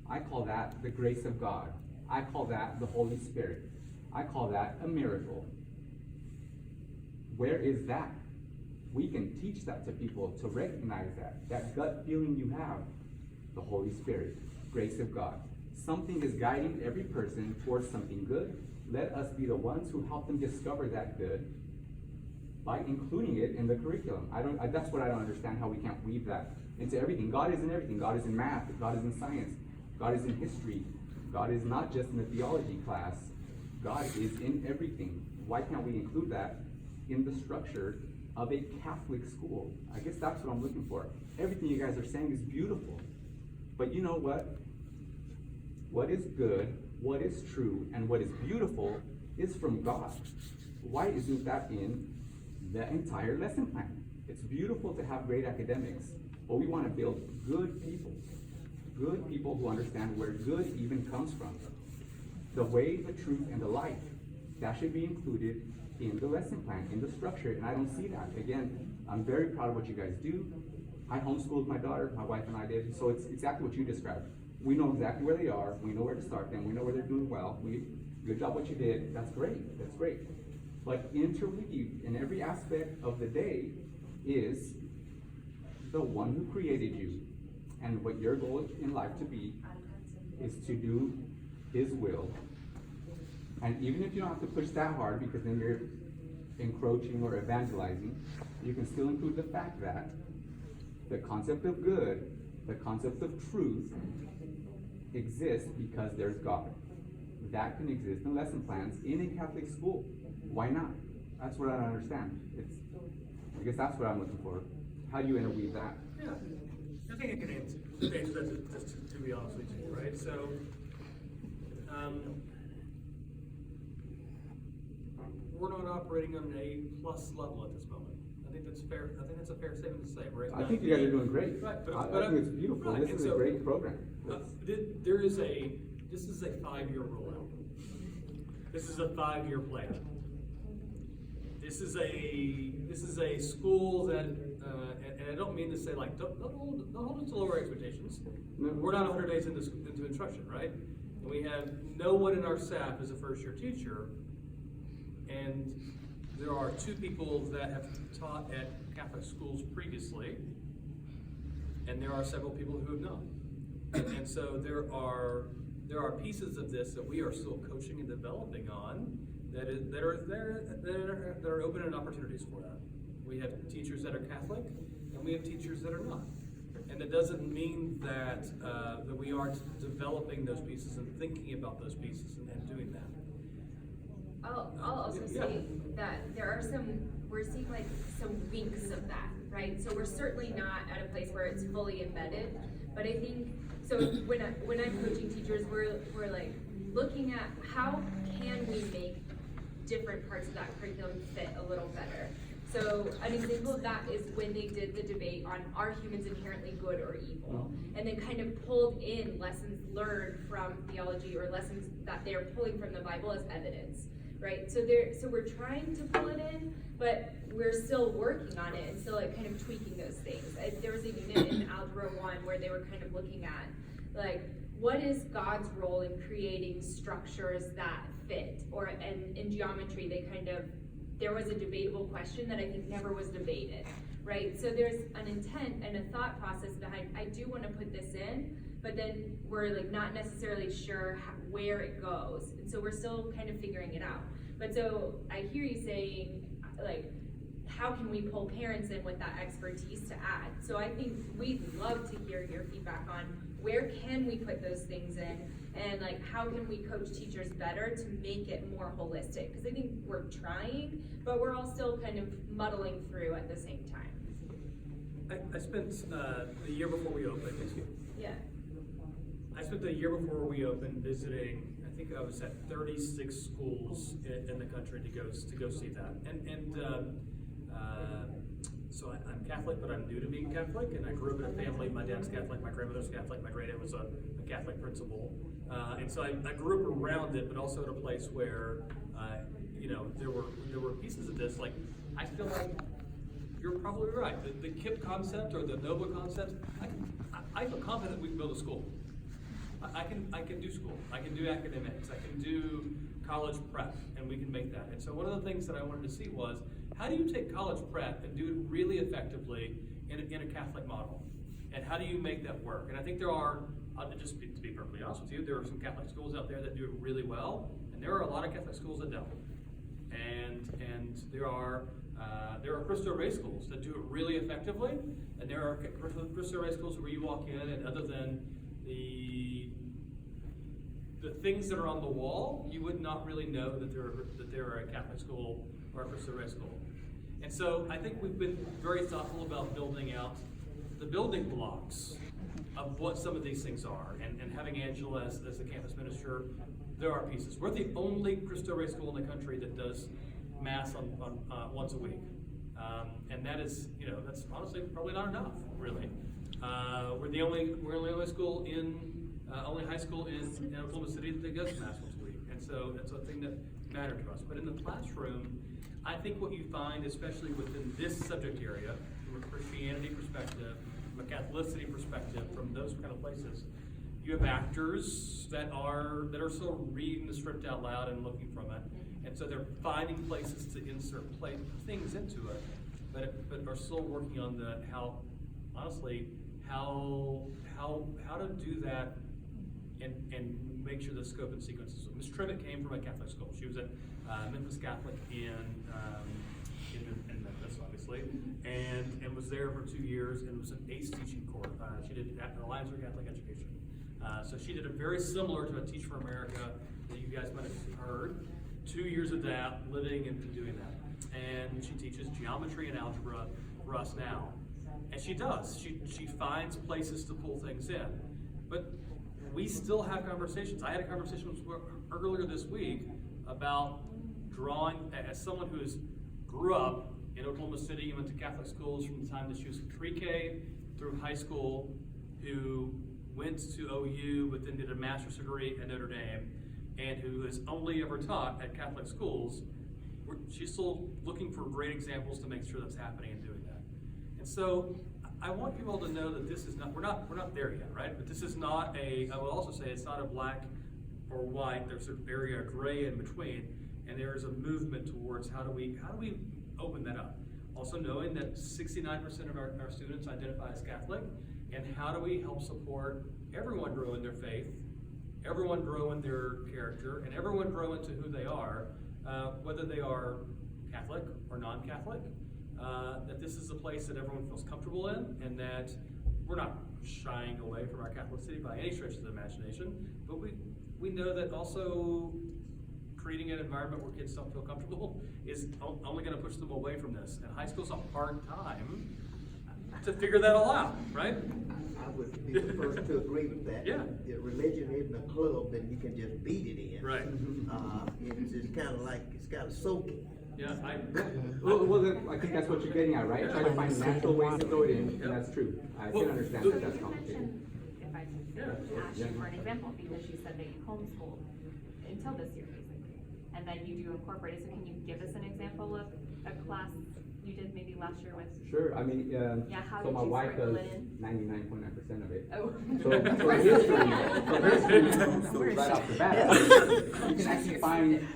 I call that the grace of God. I call that the Holy Spirit. I call that a miracle. Where is that? We can teach that to people, to recognize that gut feeling you have, the Holy Spirit, grace of God. Something is guiding every person towards something good. Let us be the ones who help them discover that good by including it in the curriculum. That's what I don't understand, how we can't weave that into everything. God is in everything. God is in math. God is in science. God is in history. God is not just in the theology class. God is in everything. Why can't we include that in the structure of a Catholic school. I guess that's what I'm looking for. Everything you guys are saying is beautiful. But you know what? What is good, what is true, and what is beautiful is from God. Why isn't that in the entire lesson plan? It's beautiful to have great academics, but we want to build good people who understand where good even comes from. The way, the truth, and the life. That should be included in the lesson plan, in the structure, and I don't see that. Again, I'm very proud of what you guys do. I homeschooled my daughter, my wife and I did, so it's exactly what you described. We know exactly where they are, we know where to start them, we know where they're doing well. Good job what you did, that's great, that's great. But interweave in every aspect of the day is the one who created you. And what your goal in life to be is to do his will. And even if you don't have to push that hard, because then you're encroaching or evangelizing, you can still include the fact that the concept of good, the concept of truth exists because there's God. That can exist in lesson plans in a Catholic school. Why not? That's what I don't understand. I guess that's what I'm looking for. How do you interweave that? Yeah, I think I can answer that just to be honest with you, right? So, we're not operating on an A+ level at this moment. I think that's fair. I think that's a fair statement to say, right? I think you guys are doing great. Right, I think it's beautiful. Right, This is a great program. This is a 5-year rollout. This is a 5-year plan. This is a school that, and I don't mean to say like, don't hold us to lower expectations. No. We're not 100 days into instruction, right? And we have no one in our staff as a first-year teacher, and there are 2 people that have taught at Catholic schools previously, and there are several people who have not. And so there are pieces of this that we are still coaching and developing on that are open and opportunities for that. We have teachers that are Catholic, and we have teachers that are not. And it doesn't mean that that we aren't developing those pieces and thinking about those pieces and doing that. I'll also say that we're seeing like some winks of that, right? So we're certainly not at a place where it's fully embedded, but I think, so when I'm coaching teachers, we're like looking at how can we make different parts of that curriculum fit a little better. So an example of that is when they did the debate on are humans inherently good or evil, and then kind of pulled in lessons learned from theology or lessons that they're pulling from the Bible as evidence, right? So we're trying to pull it in, but we're still working on it and still like kind of tweaking those things. There was a unit in Algebra 1 where they were kind of looking at like, what is God's role in creating structures that fit? And in geometry, there was a debatable question that I think never was debated, right? So there's an intent and a thought process behind, I do want to put this in, but then we're like not necessarily sure where it goes. And so we're still kind of figuring it out. But so I hear you saying, like, how can we pull parents in with that expertise to add? So I think we'd love to hear your feedback on where can we put those things in, and like how can we coach teachers better to make it more holistic? Because I think we're trying, but we're all still kind of muddling through at the same time. I spent the year before we opened. Yeah. I spent the year before we opened visiting. I think I was at 36 schools in the country to go see that. So I'm Catholic, but I'm new to being Catholic, and I grew up in a family. My dad's Catholic, my grandmother's Catholic, my granddad was a Catholic principal, and so I grew up around it, but also at a place where there were pieces of this. Like, I feel like you're probably right. The KIPP concept or the NOVA concept, I feel confident we can build a school. I can do school. I can do academics. I can do college prep, and we can make that. And so one of the things that I wanted to see was, how do you take college prep and do it really effectively in a Catholic model? And how do you make that work? And I think there are, to be perfectly honest with you, there are some Catholic schools out there that do it really well, and there are a lot of Catholic schools that don't. And there are Cristo Rey schools that do it really effectively, and there are Cristo Rey schools where you walk in, and other than the things that are on the wall, you would not really know that they're a Catholic school or a Cristo Rey school. And so I think we've been very thoughtful about building out the building blocks of what some of these things are. And having Angela as the campus minister, there are pieces. We're the only Cristo Rey school in the country that does Mass on once a week. And that is, that's honestly probably not enough, really. We're the only school only high school in Oklahoma City that does Mass once a week. And so it's a thing that mattered to us. But in the classroom, I think what you find, especially within this subject area, from a Christianity perspective, from a Catholicity perspective, from those kind of places, you have actors that are still reading the script out loud and looking from it, and so they're finding places to insert things into it, but are still working on how to do that and make sure the scope and sequence is. Ms. Trivet came from a Catholic school. She was at Memphis Catholic in Memphis, obviously, and was there for 2 years and was an ACE teaching course. She did an Alliance for Catholic Education. So she did a very similar to a Teach for America that you guys might have heard. 2 years of that, living and doing that. And she teaches geometry and algebra for us now. And she does. She finds places to pull things in. But we still have conversations. I had a conversation with her earlier this week about drawing, as someone who grew up in Oklahoma City and went to Catholic schools from the time that she was pre-K through high school, who went to OU but then did a master's degree at Notre Dame, and who has only ever taught at Catholic schools. She's still looking for great examples to make sure that's happening and doing that. And so I want people to know that this is not, we're not there yet, right? But this is not I will also say it's not a black or white. There's an area of gray in between, and there is a movement towards how do we open that up. Also knowing that 69% of our students identify as Catholic, and how do we help support everyone grow in their faith, everyone grow in their character, and everyone grow into who they are, whether they are Catholic or non-Catholic, that this is a place that everyone feels comfortable in, and that we're not shying away from our Catholicity by any stretch of the imagination, but we know that also creating an environment where kids don't feel comfortable is only going to push them away from this. And high school's a hard time to figure that all out, right? I would be the first to agree with that. Yeah. If religion isn't a club, then you can just beat it in. Right. It's kind of like, it's got to soak it. Yeah, Well, then, I think that's what you're getting at, right? Try to find natural ways to throw it in, and that's true. I can understand that that's You complicated. mentioned, if I can ask you for an example, because you said that you homeschooled until this year, basically, and then you do incorporate it, so can you give us an example of a class you did maybe last year with? Sure, I mean, how so did my you wife does sprinkle it in? 99.9% of it. Oh. So history, right off the bat, you can actually find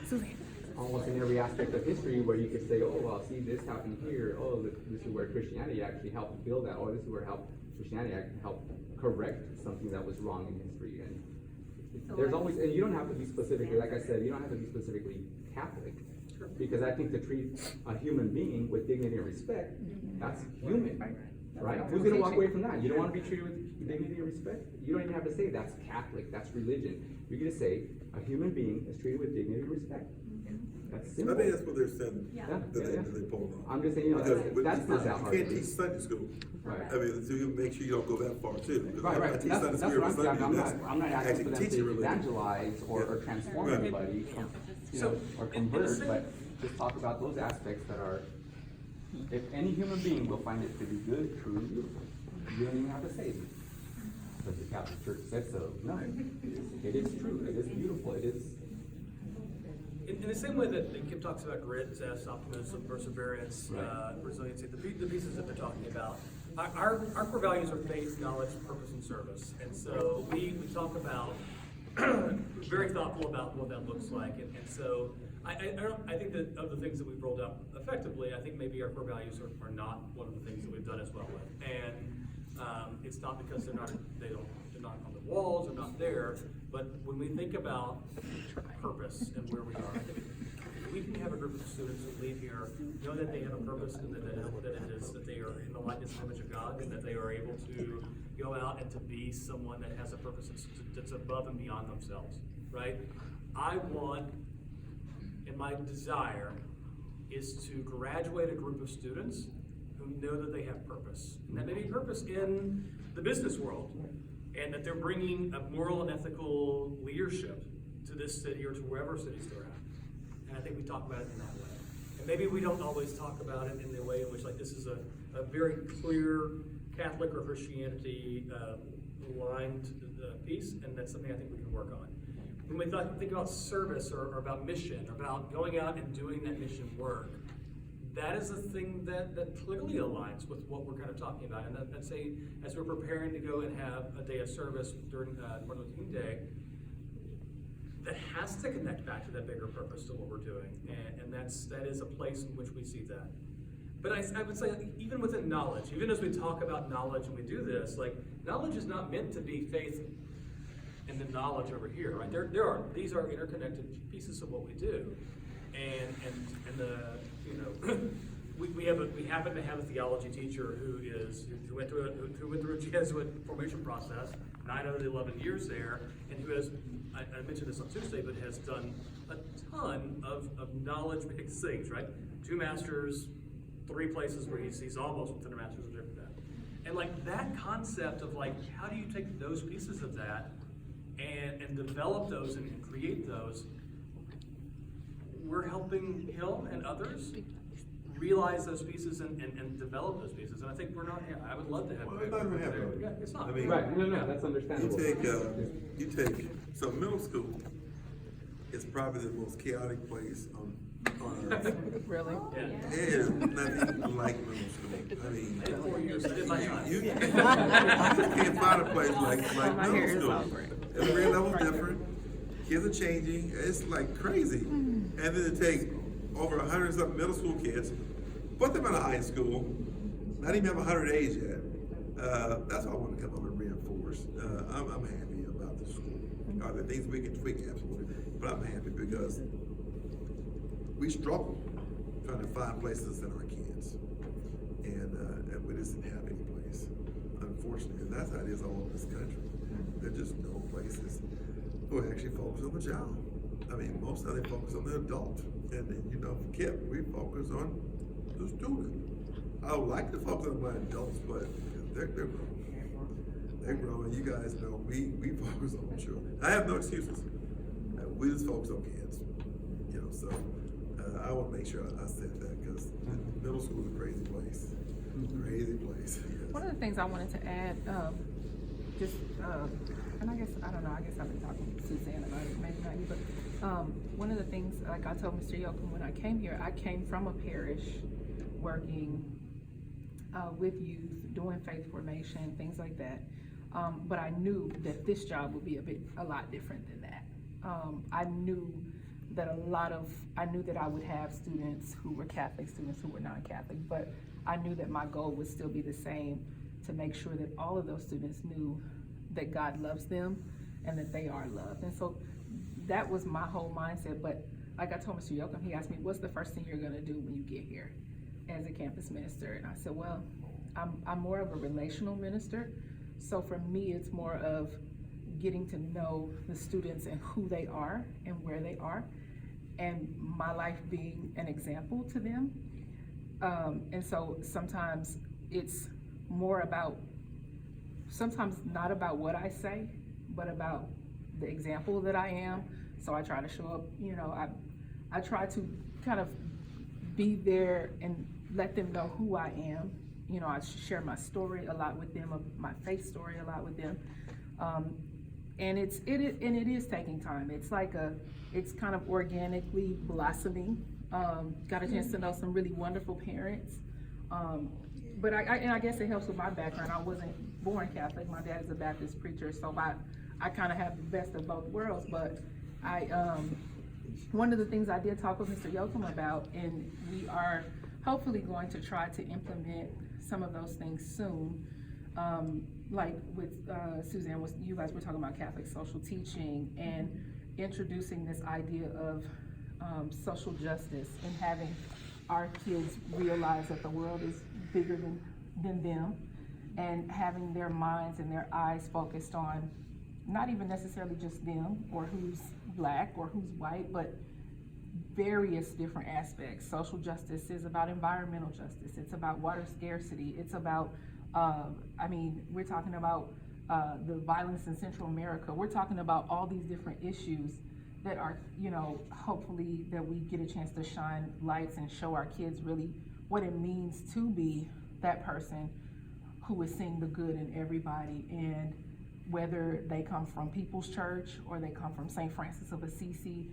almost in every aspect of history where you could say, oh, well, see, this happened here. Oh, this is where Christianity actually helped build that. Oh, this is where Christianity actually helped correct something that was wrong in history. And there's always, and you don't have to be specifically, like I said, you don't have to be specifically Catholic. Because I think to treat a human being with dignity and respect, that's human, right? Who's gonna walk away from that? You don't wanna be treated with dignity and respect? You don't even have to say that's Catholic, that's religion. You're gonna say a human being is treated with dignity and respect. That's I simple. think that's what they're saying, Yeah. that they pulled off. I'm just saying, that's not that hard. You can't teach Sunday school. Right. I mean, so you make sure you don't go that far too. Because Right, I right. teach That's Sunday what school I'm every saying. Sunday. I'm not asking for actually them teaching to religion. evangelize or transform Right. anybody, So, or in the convert, same- but just talk about those aspects that are, if any human being will find it to be good, true, and beautiful, you don't even have to say it. But the Catholic Church said so. No, it is true, it is beautiful, it is. In the same way that Kip talks about grit, zest, optimism, perseverance, Right. resiliency, the pieces that they're talking about, our core values are faith, knowledge, purpose, and service. And so we talk about, very thoughtful about what that looks like. And so I think that of the things that we've rolled out effectively, I think maybe our core values are not one of the things that we've done as well with. And it's not because they're not on the walls, they're not there, but when we think about purpose and where we are, I think we can have a group of students who leave here, know that they have a purpose and that it is that they are in the likeness and image of God, and that they are able to go out and to be someone that has a purpose that's above and beyond themselves, right? I want, and my desire is to graduate a group of students who know that they have purpose. And that may be purpose in the business world, and that they're bringing a moral and ethical leadership to this city or to wherever cities they're at. And I think we talk about it in that way. And maybe we don't always talk about it in the way in which, like, this is a very clear Catholic or Christianity aligned piece, and that's something I think we can work on. When we think about service or about mission, or about going out and doing that mission work, that is a thing that clearly aligns with what we're kind of talking about. And that's as we're preparing to go and have a day of service during Martin Luther King Day, that has to connect back to that bigger purpose to what we're doing. And that is a place in which we see that. But I would say, even within knowledge, even as we talk about knowledge and we do this, like, knowledge is not meant to be faith and the knowledge over here, right? These are interconnected pieces of what we do. And we happen to have a theology teacher who went through a Jesuit formation process, 9 out of the 11 years there, and who has, I mentioned this on Tuesday, but has done a ton of knowledge-based things, right? 2 masters, 3 places where he's almost within a master's of different that. And like that concept of like, how do you take those pieces of that and develop those and create those? We're helping him and others realize those pieces and develop those pieces. And I think we're not, I would love to have. Well, it's not gonna happen. Yeah, it's not. I mean, Right, no, that's understandable. So middle school is probably the most chaotic place on earth. Really? Yeah. And nothing like middle school. I mean, I did 4 years, I did my time. you can't find a place like My hair middle is school. all gray. Every grade level's different. Kids are changing. It's like crazy. And then to take over 100-something middle school kids, put them in a high school, not even have 100 age yet. That's why I want to come over and reinforce. I'm happy about the school. Are there things we can tweak? Absolutely. But I'm happy because we struggle trying to find places to send our kids. And we just didn't have any place, unfortunately. And that's how it is all over this country. There's just no places who actually focus on the child. I mean, most of them focus on the adult. And then, for KIPP, we focus on the student. I would like to focus on my adults, but they're growing. They're growing. You guys know, we focus on children. I have no excuses. We just focus on kids. So I want to make sure I said that, because middle school is a crazy place. Crazy place. Yes. One of the things I wanted to add, and I guess I've been talking to Suzanne about it, maybe not you, but one of the things, like I told Mr. Yoakum when I came here, I came from a parish working with youth, doing faith formation, things like that. But I knew that this job would be a lot different than that. I knew that I would have students who were Catholic, students who were non-Catholic, but I knew that my goal would still be the same, to make sure that all of those students knew that God loves them and that they are loved. And so that was my whole mindset. But like I told Mr. Yoakum, he asked me, what's the first thing you're gonna do when you get here as a campus minister? And I said, well, I'm more of a relational minister. So for me, it's more of getting to know the students and who they are and where they are, and my life being an example to them. And so sometimes it's more about, sometimes not about what I say, but about the example that I am. So I try to show up, I try to kind of be there and let them know who I am. I share my story a lot with them, my faith story a lot with them. And it is taking time. It's kind of organically blossoming. Got a chance to know some really wonderful parents. But I guess it helps with my background. I wasn't born Catholic. My dad is a Baptist preacher, so I kind of have the best of both worlds. But one of the things I did talk with Mr. Yoakum about, and we are hopefully going to try to implement some of those things soon. Like with Suzanne, you guys were talking about Catholic social teaching and introducing this idea of social justice and having our kids realize that the world is bigger than them, and having their minds and their eyes focused on not even necessarily just them or who's black or who's white, but various different aspects. Social justice is about environmental justice. It's about water scarcity. It's about, we're talking about the violence in Central America. We're talking about all these different issues that are, hopefully that we get a chance to shine lights and show our kids really what it means to be that person who is seeing the good in everybody, and whether they come from People's Church or they come from St. Francis of Assisi,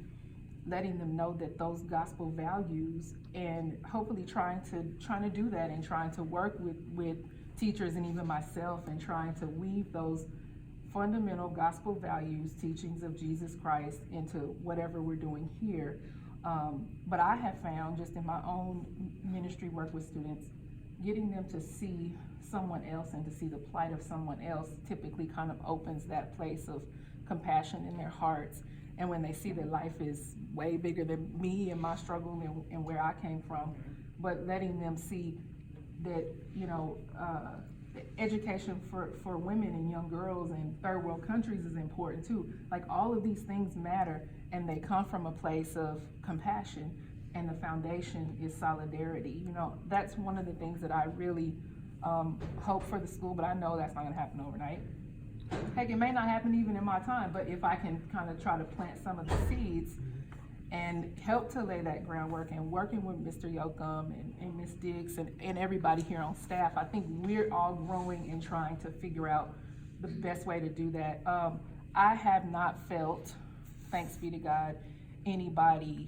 letting them know that those gospel values, and hopefully trying to do that and trying to work with teachers and even myself, and trying to weave those fundamental gospel values, teachings of Jesus Christ, into whatever we're doing here. But I have found, just in my own ministry work with students, getting them to see someone else and to see the plight of someone else typically kind of opens that place of compassion in their hearts. And when they see that life is way bigger than me and my struggle and where I came from, but letting them see that, education for women and young girls in third world countries is important too. Like, all of these things matter, and they come from a place of compassion, and the foundation is solidarity. That's one of the things that I really hope for the school, but I know that's not gonna happen overnight. Heck, it may not happen even in my time, but if I can kind of try to plant some of the seeds and help to lay that groundwork, and working with Mr. Yoakum and Ms. Diggs and everybody here on staff, I think we're all growing and trying to figure out the best way to do that. I have not felt, thanks be to God, anybody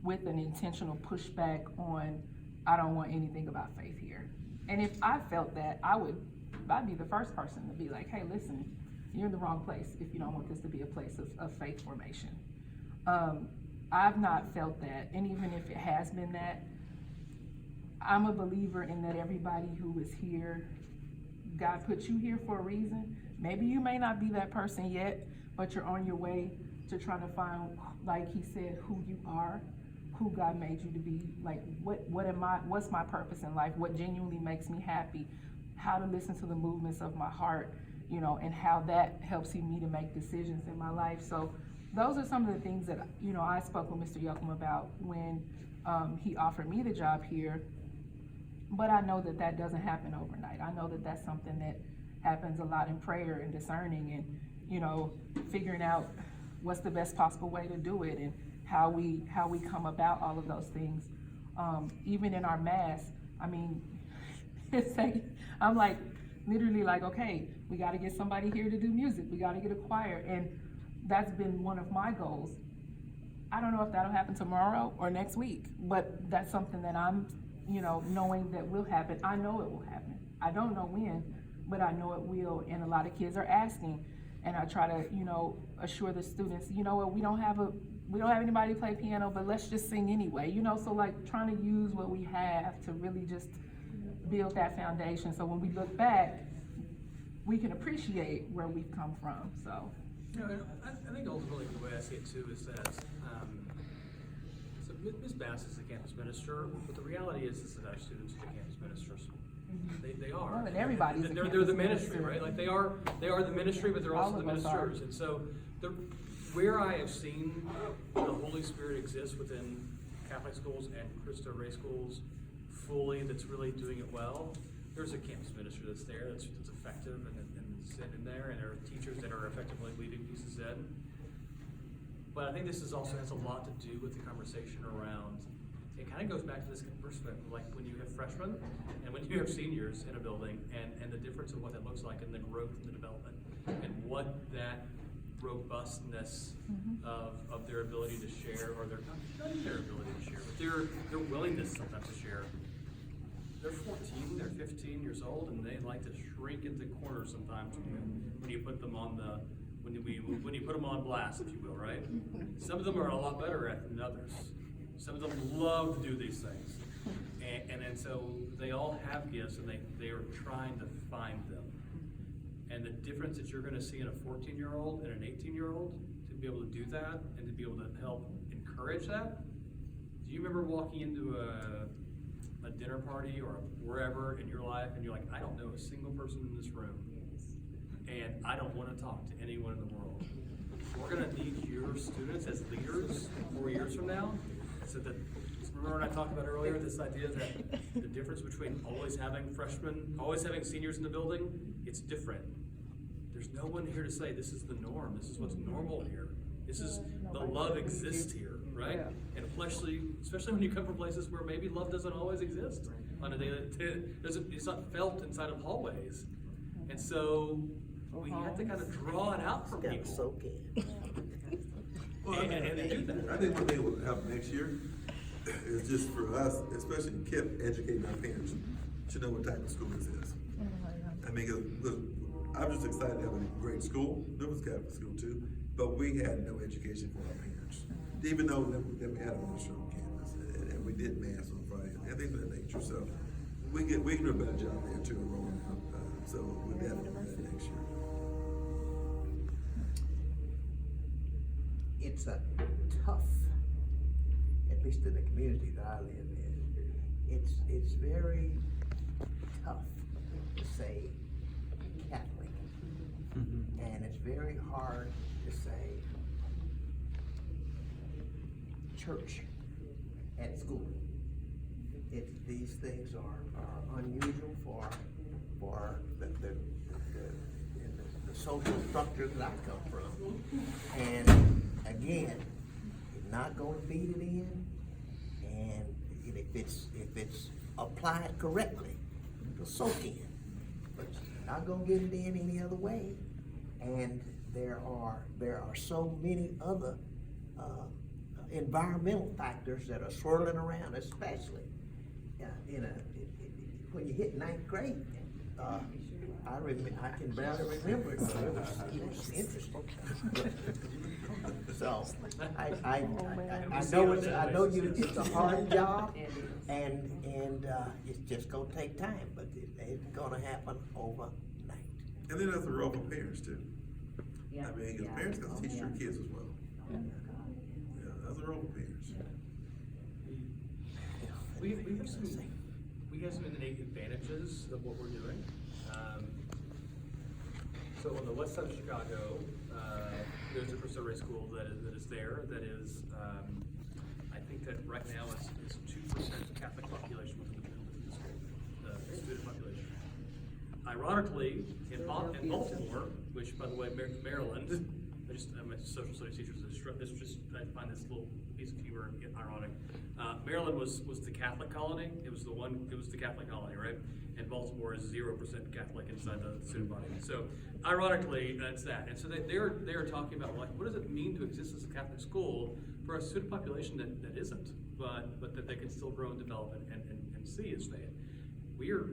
with an intentional pushback on, I don't want anything about faith here. And if I felt that, I'd be the first person to be like, hey, listen, you're in the wrong place if you don't want this to be a place of faith formation. I've not felt that, and even if it has been that, I'm a believer in that everybody who is here, God put you here for a reason. Maybe you may not be that person yet, but you're on your way to trying to find, like he said, who you are, who God made you to be. Like, what's my purpose in life? What genuinely makes me happy? How to listen to the movements of my heart, and how that helps me to make decisions in my life. So those are some of the things that, I spoke with Mr. Yoakum about when he offered me the job here. But I know that doesn't happen overnight. I know that that's something that happens a lot in prayer and discerning, and, figuring out what's the best possible way to do it, and how we come about all of those things. Even in our mass, it's like, I'm like, literally like, okay, we got to get somebody here to do music. We got to get a choir. And that's been one of my goals. I don't know if that'll happen tomorrow or next week, but that's something that I'm, knowing that will happen. I know it will happen. I don't know when, but I know it will. And a lot of kids are asking, and I try to, assure the students, we don't have anybody play piano, but let's just sing anyway, so like trying to use what we have to really just build that foundation, so when we look back, we can appreciate where we've come from. So I think ultimately the way I see it too is that so Ms. Bass is the campus minister, but the reality is that our students are the campus ministers. They are. Well, and everybody's they're the ministry, right? Like they are the ministry, but they're also the ministers. And so where I have seen the Holy Spirit exist within Catholic schools and Cristo Rey schools fully, that's really doing it well, there's a campus minister that's there, that's effective and in there, and there are teachers that are effectively leading pieces in. But I think this also has a lot to do with the conversation around, it kind of goes back to this perspective, like when you have freshmen and when you have seniors in a building, and the difference of what that looks like, and the growth and the development, and what that robustness of their ability to share, or not their ability to share, but their willingness sometimes to share. They're 14, they're 15 years old, and they like to shrink into corners sometimes when you put them on when you put them on blast, if you will, right? Some of them are a lot better at it than others. Some of them love to do these things, and so they all have gifts, and they are trying to find them. And the difference that you're going to see in a 14-year-old and an 18-year-old, to be able to do that and to be able to help encourage that. Do you remember walking into a dinner party or wherever in your life, and you're like, I don't know a single person in this room, and I don't want to talk to anyone in the world? we're gonna need your students as leaders 4 years from now. So that, remember when I talked about earlier, this idea that the difference between always having freshmen, always having seniors in the building, it's different. There's no one here to say this is the norm, this is what's normal here. This is, the love exists here, right? And especially when you come from places where maybe love doesn't always exist on a daily, it's not felt inside of hallways. And so we have to kind of draw it out from Gotta people. soak in. Well, And they do that. I think one thing will happen next year is just for us, especially KIP, educating our parents to know what type of school this is. I mean, 'cause, look, I'm just excited to have a great school. There was Catholic school too, but we had no education for our parents. Even though that we had a minister on campus and we did mass on Friday and things of that nature. So we can do a better job there too, enrolling. So we got to do that next year. It's a tough, at least in the community that I live in, it's very tough to say Catholic. And it's very hard to say church at school. These things are unusual for the social structure that I come from. And again, you're not gonna feed it in, and if it's applied correctly, it'll soak in. But you're not gonna get it in any other way. And there are so many other environmental factors that are swirling around, especially when you hit ninth grade. I can barely remember it, but it was interesting. So, I know it's a hard job, and it's just gonna take time, but it's gonna happen overnight. And then there's a role for parents too. I mean, because parents got to teach your kids as well. Yeah, that's a role for parents. We have some innate advantages of what we're doing. So on the west side of Chicago, there's a Cristo Rey school that is there, that is, I think that right now is 2% Catholic population within the school, the student population. Ironically, in Baltimore, which by the way, Maryland, I'm a social studies teacher, so I find this little piece of humor ironic. Maryland was the Catholic colony. It was the Catholic colony, right? And Baltimore is 0% Catholic inside the student body. So ironically, that's that. And so they're talking about, like, what does it mean to exist as a Catholic school for a student population that isn't, but that they can still grow and develop and see as faith. We are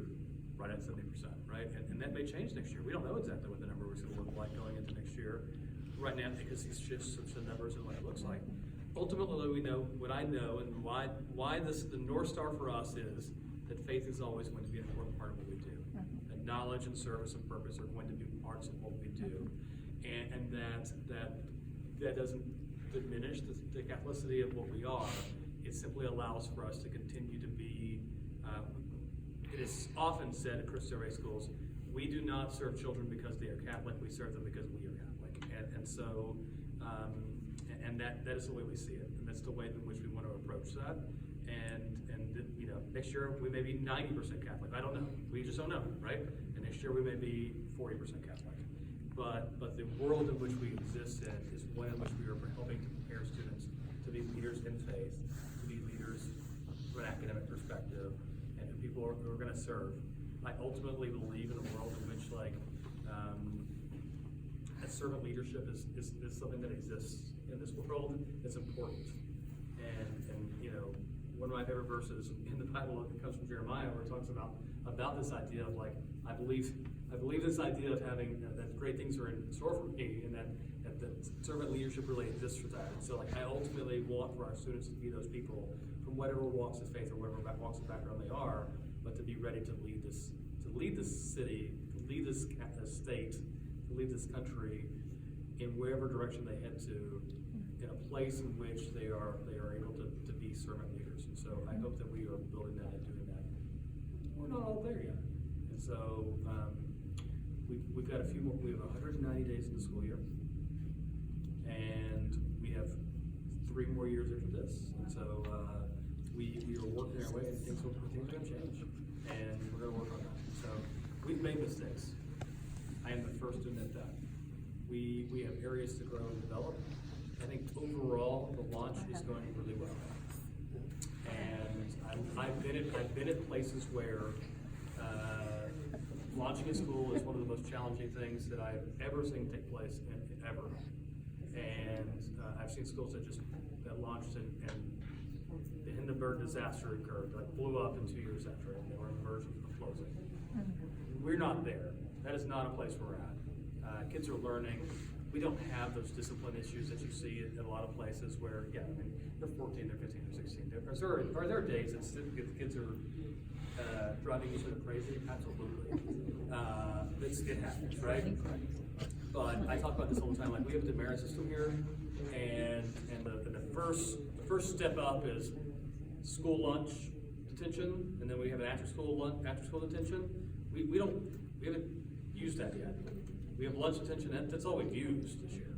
right at 70%, right? And that may change next year. We don't know exactly what the number is going to look like going into next year right now, because it's just such the numbers and what it looks like. Ultimately, we know what I know, and why the North Star for us is that faith is always going to be an important part of what we do. That knowledge and service and purpose are going to be parts of what we do, and that doesn't diminish the Catholicity of what we are. It simply allows for us to continue to be. It is often said at Cristo Rey schools, we do not serve children because they are Catholic. We serve them because we are Catholic, and so. And that is the way we see it, and that's the way in which we want to approach that. And you know, next year we may be 90% Catholic. I don't know. We just don't know, right? And next year we may be 40% Catholic. But the world in which we exist in is one in which we are helping to prepare students to be leaders in faith, to be leaders from an academic perspective, and who people are going to serve. I ultimately believe in a world in which, like, servant leadership is something that exists in this world. It's important, and you know, one of my favorite verses in the Bible comes from Jeremiah, where it talks about this idea of, like, I believe this idea of having that great things are in store for me, and that servant leadership really exists for that. And so, like, I ultimately want for our students to be those people from whatever walks of faith or whatever walks of background they are, but to be ready to lead this city, to lead this state, to lead this country in wherever direction they head to, in a place in which they are able to be servant leaders. And so I hope that we are building that and doing that. We're not all there yet. And so we've got a few more. We have 190 days in the school year. years after this. And so, we are working our way and things are gonna change. And we're gonna work on that. So, we've made mistakes. I am the first to admit that. We have areas to grow and develop. I think overall, the launch is going really well. And I've been at places where, launching a school is one of the most challenging things that I've ever seen take place ever. And I've seen schools that launched and the Hindenburg disaster occurred, like blew up in 2 years after it, and they were on the verge of closing. We're not there. That is not a place we're at. Kids are learning. We don't have those discipline issues that you see in a lot of places where, yeah, I mean, they're 14, they're 15, they're 16. Are there days that the kids are driving each other crazy? Absolutely. It happens, right? But I talk about this all the time. Like, we have a demerit system here, and the first step up is school lunch detention, and then we have an after school detention. We haven't used that yet. We have lunch detention. That's all we've used this year,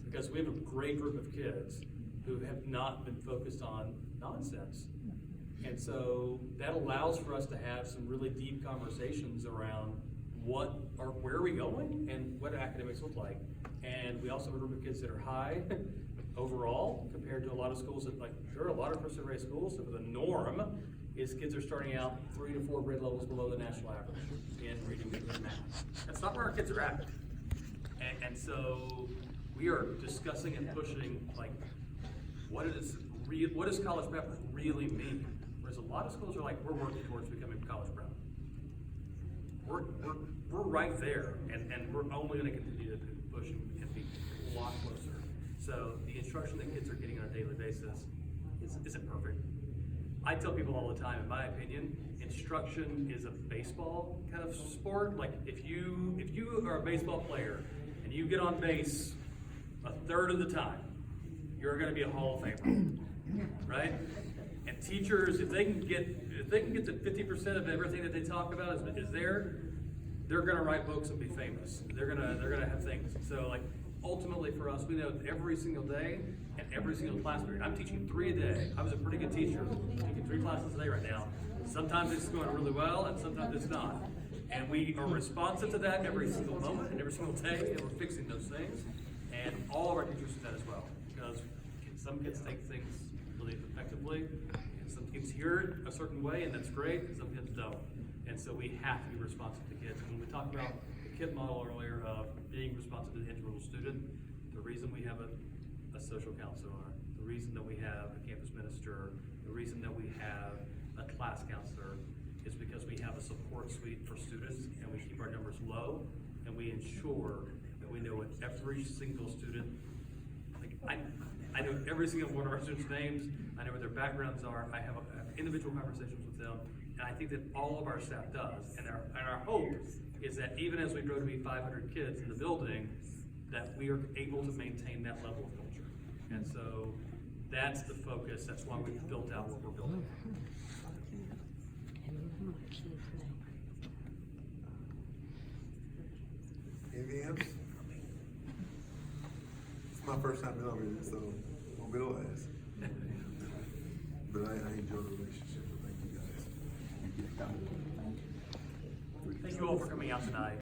because we have a great group of kids who have not been focused on nonsense. And so that allows for us to have some really deep conversations around where are we going and what academics look like. And we also have a group of kids that are high overall compared to a lot of schools that, like, there are a lot of first-grade schools, so the norm is kids are starting out 3 to 4 grade levels below the national average in reading and math. That's not where our kids are at. And so we are discussing and pushing, like, what does college prep really mean? Whereas a lot of schools are like, we're working towards becoming college prep. We're right there, and we're only going to continue to push and be a lot closer. So the instruction that kids are getting on a daily basis isn't perfect. I tell people all the time, in my opinion, instruction is a baseball kind of sport. Like, if you are a baseball player and you get on base a third of the time, you're going to be a Hall of Famer, right? And teachers, if they can get to 50% of everything that they talk about is there, they're gonna write books and be famous. They're gonna have things. So, like, ultimately for us, we know every single day and every single class period. I'm teaching 3 a day. I was a pretty good teacher. I'm taking 3 classes a day right now. Sometimes it's going really well, and sometimes it's not. And we are responsive to that every single moment and every single day, and we're fixing those things. And all of our teachers do that as well, because some kids take things really effectively, and some kids hear it a certain way, and that's great, and some kids don't. And so we have to be responsive to kids. And when we talked about the KID model earlier of being responsive to the individual student, the reason we have a social counselor, the reason that we have a campus minister, the reason that we have a class counselor is because we have a support suite for students, and we keep our numbers low, and we ensure that we know what every single student, like, I know every single one of our students' names, I know what their backgrounds are, I have individual conversations with them, and I think that all of our staff does. And our hope is that even as we grow to be 500 kids in the building, that we are able to maintain that level of culture. And so that's the focus, that's why we've built out what we're building. Anything else? It's my first time being over here, so won't be the last. But I enjoy the relationship, so thank you guys. Thank you all for coming out tonight.